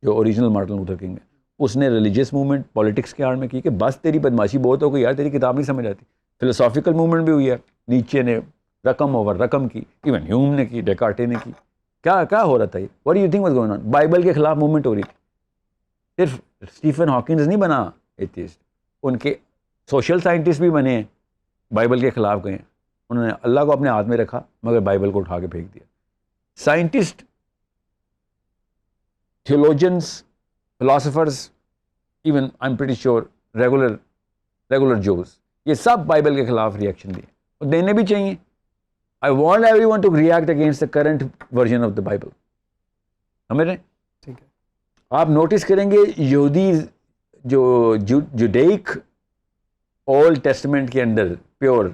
جو اوریجنل مارٹن لوتھر کنگ ہے، اس نے ریلیجیس موومنٹ پولیٹکس کے آڑ میں کی کہ بس تیری بدماشی بہت ہو گئی یار، تیری کتاب نہیں سمجھ آتی. فلسافیکل موومنٹ بھی ہوئی ہے، نیچے نے رقم اوور رقم کی، ایون ہیوم نے کی، ڈیکارٹے نے کی. کیا ہو رہا تھا یہ؟ What do you think was going on? Bible کے خلاف موومنٹ ہو رہی تھی. صرف اسٹیفن ہاکنز نہیں بنا ایتھیسٹ، ان کے سوشل سائنٹسٹ بھی بنے ہیں، بائبل کے خلاف گئے. انہوں نے اللہ کو اپنے ہاتھ میں رکھا مگر بائبل کو اٹھا کے پھینک دیا. Scientist, theologians, philosophers, even I am pretty sure regular Jews, یہ سب بائبل کے خلاف ریئیکشن دیے، اور دینے بھی چاہیے. I want everyone to react against the current version of the Bible. سمجھ رہے ہیں؟ ٹھیک ہے. آپ نوٹس کریں گے یہودی جو جوڈیک اولڈ ٹیسٹمنٹ کے اندر پیور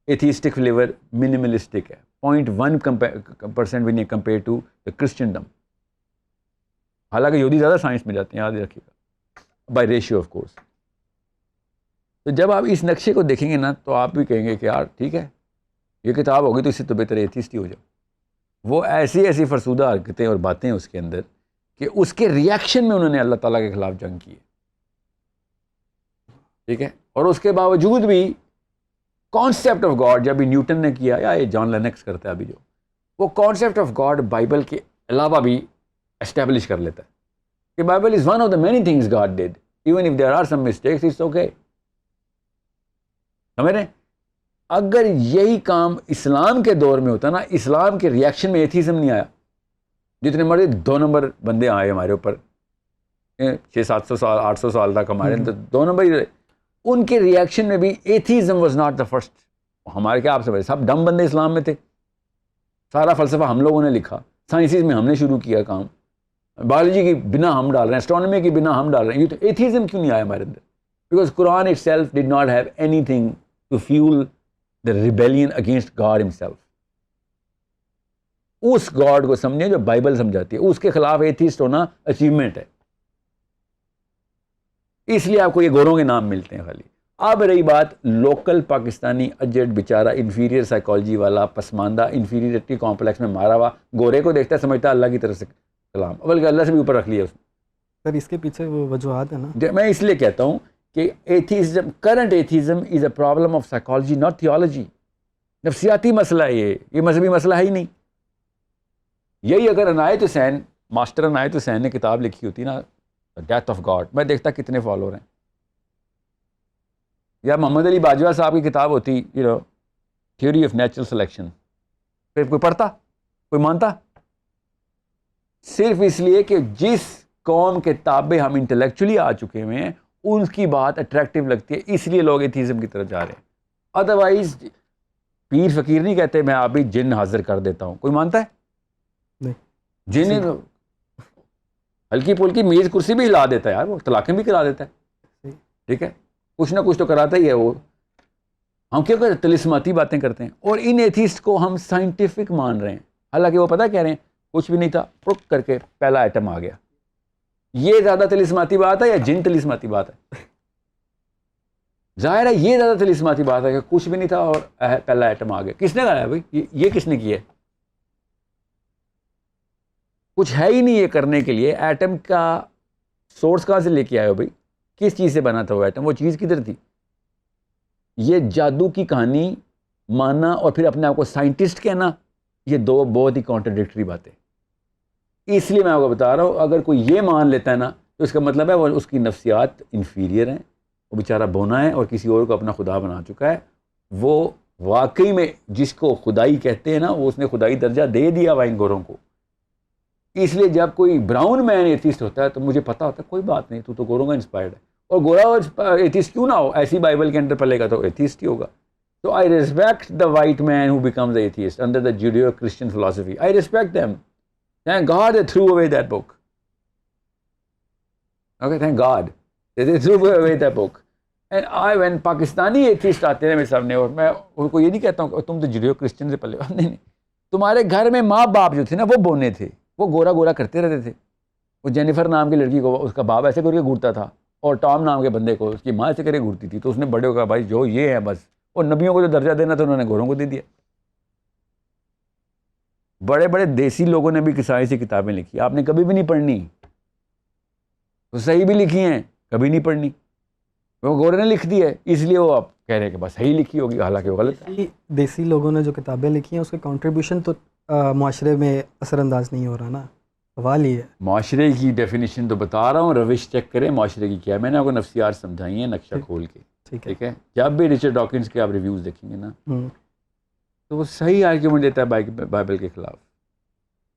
ایتھیسٹک فلیور منیملسٹک ہے، 0.1% بھی نہیں کمپیئر ٹو دا کرسچنڈم. حالانکہ یہودی زیادہ سائنس میں جاتے ہیں، یاد رکھیے گا، بائی ریشیو آف کورس. تو جب آپ اس نقشے کو دیکھیں گے نا تو آپ بھی کہیں گے کہ یار ٹھیک ہے، یہ کتاب ہوگی تو اس سے تو بہتر ایتھیسٹ ہی ہو جاؤ. وہ ایسی فرسودہ حرکتیں اور باتیں اس کے اندر کہ اس کے ریئیکشن میں انہوں نے اللہ تعالیٰ کے خلاف جنگ کی ہے. ٹھیک ہے، اور اس کے باوجود بھی کانسیپٹ آف گاڈ، جب بھی نیوٹن نے کیا یا یہ جان لینکس کرتا ہے ابھی، جو وہ کانسیپٹ آف گاڈ بائبل کے علاوہ بھی اسٹیبلش کر لیتا ہے کہ Bible is one of the many things God did, even if there are some mistakes it's okay. سمجھ رہے ہیں؟ اگر یہی کام اسلام کے دور میں ہوتا نا, اسلام کے ریئیکشن میں ایتھیزم نہیں آیا. جتنے مرضی 2 نمبر بندے آئے ہمارے اوپر 600-700 سال 800 سال تک ہمارے اندر 2 نمبر ہی رہے, ان کے ریئیکشن میں بھی atheism was not the first. ہمارے کیا آپ سے سب ڈم بندے اسلام میں تھے, سارا فلسفہ ہم لوگوں نے لکھا, سائنسز میں ہم نے شروع کیا کام, بایولوجی کی بنا ہم ڈال رہے ہیں, اسٹرانومی کی بنا ہم ڈال رہے ہیں. یہ تو ایتھیزم کیوں نہیں آیا ہمارے اندر؟ Because Quran itself did not have anything to fuel the rebellion against God himself. اس گاڈ کو سمجھیں جو بائبل سمجھاتی ہے, اس کے خلاف ایتھیسٹ ہونا اچیومنٹ ہے. اس لیے آپ کو یہ گوروں کے نام ملتے ہیں خالی. اب رہی بات لوکل پاکستانی اجٹ بیچارہ انفیریئر سائیکالوجی والا, پسماندہ انفیریئرٹی کمپلیکس میں مارا ہوا, گورے کو دیکھتا ہے سمجھتا ہے اللہ کی طرف سے کلام, بلکہ اللہ سے بھی اوپر رکھ لیا اس نے. سر اس کے پیچھے وہ وجوہات ہیں نا. میں اس لیے کہتا ہوں کہ atheism, current atheism is a problem of psychology not theology. نفسیاتی مسئلہ ہے یہ مذہبی مسئلہ ہے ہی نہیں. یہی اگر عنایت حسین, ماسٹر عنایت حسین نے کتاب لکھی ہوتی نا ڈیتھ آف گاڈ, میں دیکھتا کتنے فالوور ہیں. یا محمد علی باجوہ صاحب کی کتاب ہوتی تھیوری آف نیچرل سلیکشن, پھر کوئی پڑھتا, کوئی مانتا؟ صرف اس لیے کہ جس قوم کے تابع ہم انٹلیکچولی آ چکے ہوئے ہیں ان کی بات اٹریکٹیو لگتی ہے, اس لیے لوگ ایتھیزم کی طرف جا رہے ہیں. ادروائز پیر فقیر نہیں کہتے میں آپ ہی جن حاضر کر دیتا ہوں. کوئی مانتا ہے؟ نہیں. جن ہلکی پھلکی میز کرسی بھی ہلا دیتا ہے یار, وہ طلاقیں بھی کرا دیتا ہے. ٹھیک ہے, کچھ نہ کچھ تو کراتا ہی ہے وہ. ہم کیا کرتے ہیں؟ طلسماتی باتیں کرتے ہیں, اور ان ایتھیسٹ کو ہم سائنٹیفک مان رہے ہیں, حالانکہ وہ پتہ کہہ رہے ہیں کچھ بھی نہیں تھا, پک کر کے پہلا ایٹم آ گیا. یہ زیادہ طلسماتی بات ہے یا جن طلسماتی بات ہے؟ ظاہر ہے یہ زیادہ طلسماتی بات ہے کہ کچھ بھی نہیں تھا اور پہلا ایٹم آ گیا. کس نے کہا ہے بھائی؟ یہ کس نے کیا ہے؟ کچھ ہے ہی نہیں یہ کرنے کے لیے. ایٹم کا سورس کہاں سے لے کے آئے ہو بھائی؟ کس چیز سے بنا تھا وہ ایٹم؟ وہ چیز کدھر تھی؟ یہ جادو کی کہانی ماننا اور پھر اپنے آپ کو سائنٹسٹ کہنا, یہ دو بہت ہی کانٹرڈکٹری باتیں. اس لیے میں آپ کو بتا رہا ہوں, اگر کوئی یہ مان لیتا ہے نا تو اس کا مطلب ہے وہ اس کی نفسیات انفیریئر ہیں, وہ بیچارہ بونا ہے اور کسی اور کو اپنا خدا بنا چکا ہے. وہ واقعی میں جس کو خدائی کہتے ہیں نا, وہ اس نے خدائی درجہ دے دیا ہوا ان گوروں کو. اس لیے جب کوئی براؤن مین ایتھیسٹ ہوتا ہے تو مجھے پتا ہوتا ہے کوئی بات نہیں, تو گوروں کا انسپائرڈ ہے. اور گورا ایتھیسٹ کیوں نہ ہو, ایسی بائبل کے اندر پلے گا تو ایتھیسٹ ہی ہوگا. So I respect the white man who becomes atheist under the Judeo-Christian philosophy. I respect them. Thank God they threw away that book. Okay, thank God. They threw away that book. And when Pakistani atheist آتے ہیں میرے سامنے, اور میں ان کو یہ نہیں کہتا ہوں تم تو Judeo-Christian سے پلے ہو, نہیں, تمہارے گھر میں ماں باپ جو تھے نا وہ بونے تھے, وہ گورا گورا کرتے رہتے تھے. وہ جینیفر نام کی لڑکی کو اس کا باپ ایسے کر کے گھورتا تھا, اور ٹام نام کے بندے کو اس کی ماں ایسے کر کے گھورتی تھی. تو اس نے بڑے ہو کہا بھائی جو یہ ہے بس, اور نبیوں کو جو درجہ دینا تھا انہوں نے گوروں کو دے دیا. بڑے بڑے دیسی لوگوں نے بھی کسائی سی کتابیں لکھی, آپ نے کبھی بھی نہیں پڑھنی. تو صحیح بھی لکھی ہیں, کبھی نہیں پڑھنی. وہ گورے نے لکھ دی ہے, اس لیے وہ آپ کہہ رہے ہیں کہ بس صحیح لکھی ہوگی, حالانکہ وہ غلط ہے. دیسی لوگوں نے جو کتابیں لکھی ہیں اس کا کنٹریبیوشن تو معاشرے میں اثر انداز نہیں ہو رہا نا. سوال یہ ہے, معاشرے کی ڈیفینیشن تو بتا رہا ہوں, روش چیک کریں معاشرے کی کیا ہے. میں نے آپ کو نفسیات سمجھائی ہیں نقشہ کھول کے. ٹھیک ہے, جب بھی رچرڈ ڈاکنز کے آپ ریویوز دیکھیں گے نا تو وہ صحیح آرگیومنٹ دیتا ہے بائبل کے خلاف.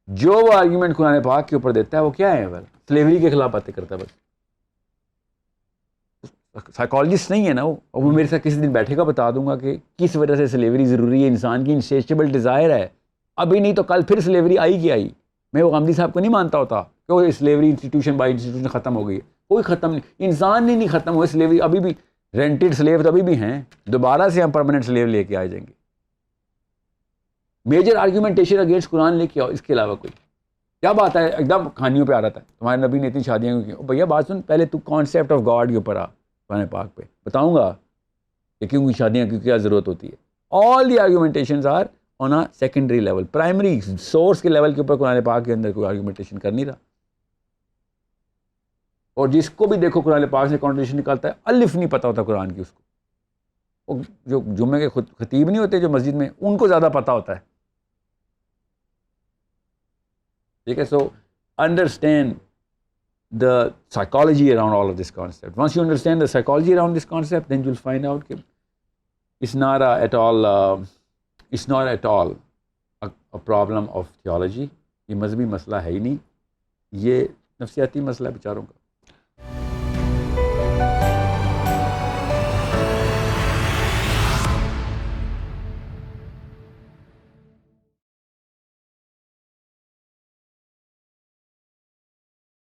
جو وہ آرگیومنٹ قرآن پاک کے اوپر دیتا ہے وہ کیا ہے؟ سلیوری کے خلاف باتیں کرتا ہے بس. سائیکالوجسٹ نہیں ہے نا وہ میرے ساتھ کسی دن بیٹھے گا, بتا دوں گا کہ کس وجہ سے سلیوری ضروری ہے. انسان کی انسیشیبل ڈیزائر ہے, ابھی نہیں تو کل پھر سلیوری آئی کی آئی. میں وہ غامدی صاحب کو نہیں مانتا ہوتا کہ وہ سلیوری انسٹیٹیوشن بائی انسٹیٹیوشن ختم ہو گئی ہے. کوئی ختم نہیں, انسان نہیں ختم ہوئے. سلیوری ابھی بھی, رینٹڈ سلیو تو ابھی بھی ہیں, دوبارہ سے ہم پرماننٹ سلیو لے کے آ جائیں گے. میجر آرگیومنٹیشن اگینسٹ قرآن لے کے آؤ, اس کے علاوہ کوئی کیا بات ہے؟ ایک دم کہانیوں پہ آ رہا تھا تمہارے نبی نے اتنی شادیاں کیوں کی. بھیا بات سن, پہلے تو کانسیپٹ آف گاڈ کے اوپر آ, قرآن پاک پہ بتاؤں گا کہ کیوں شادیاں کی کیا ضرورت ہوتی ہے. All the argumentations are on a secondary level, primary source کے لیول کے اوپر قرآن پاک کے اندر کوئی آرگیومنٹیشن کر نہیں رہا. اور جس کو بھی دیکھو قرآن پاک سے کانٹریڈکشن نکالتا ہے, الف نہیں پتہ ہوتا قرآن کی اس کو. وہ جو جمعے کے خطیب نہیں ہوتے جو مسجد میں, ان کو زیادہ پتہ ہوتا ہے. ٹھیک ہے, so understand the psychology around all of this concept. Once you understand the psychology around this concept, then you'll find out کہ it's not at all a problem of theology. یہ مذہبی مسئلہ ہے ہی نہیں، یہ نفسیاتی مسئلہ ہے بیچاروں کا.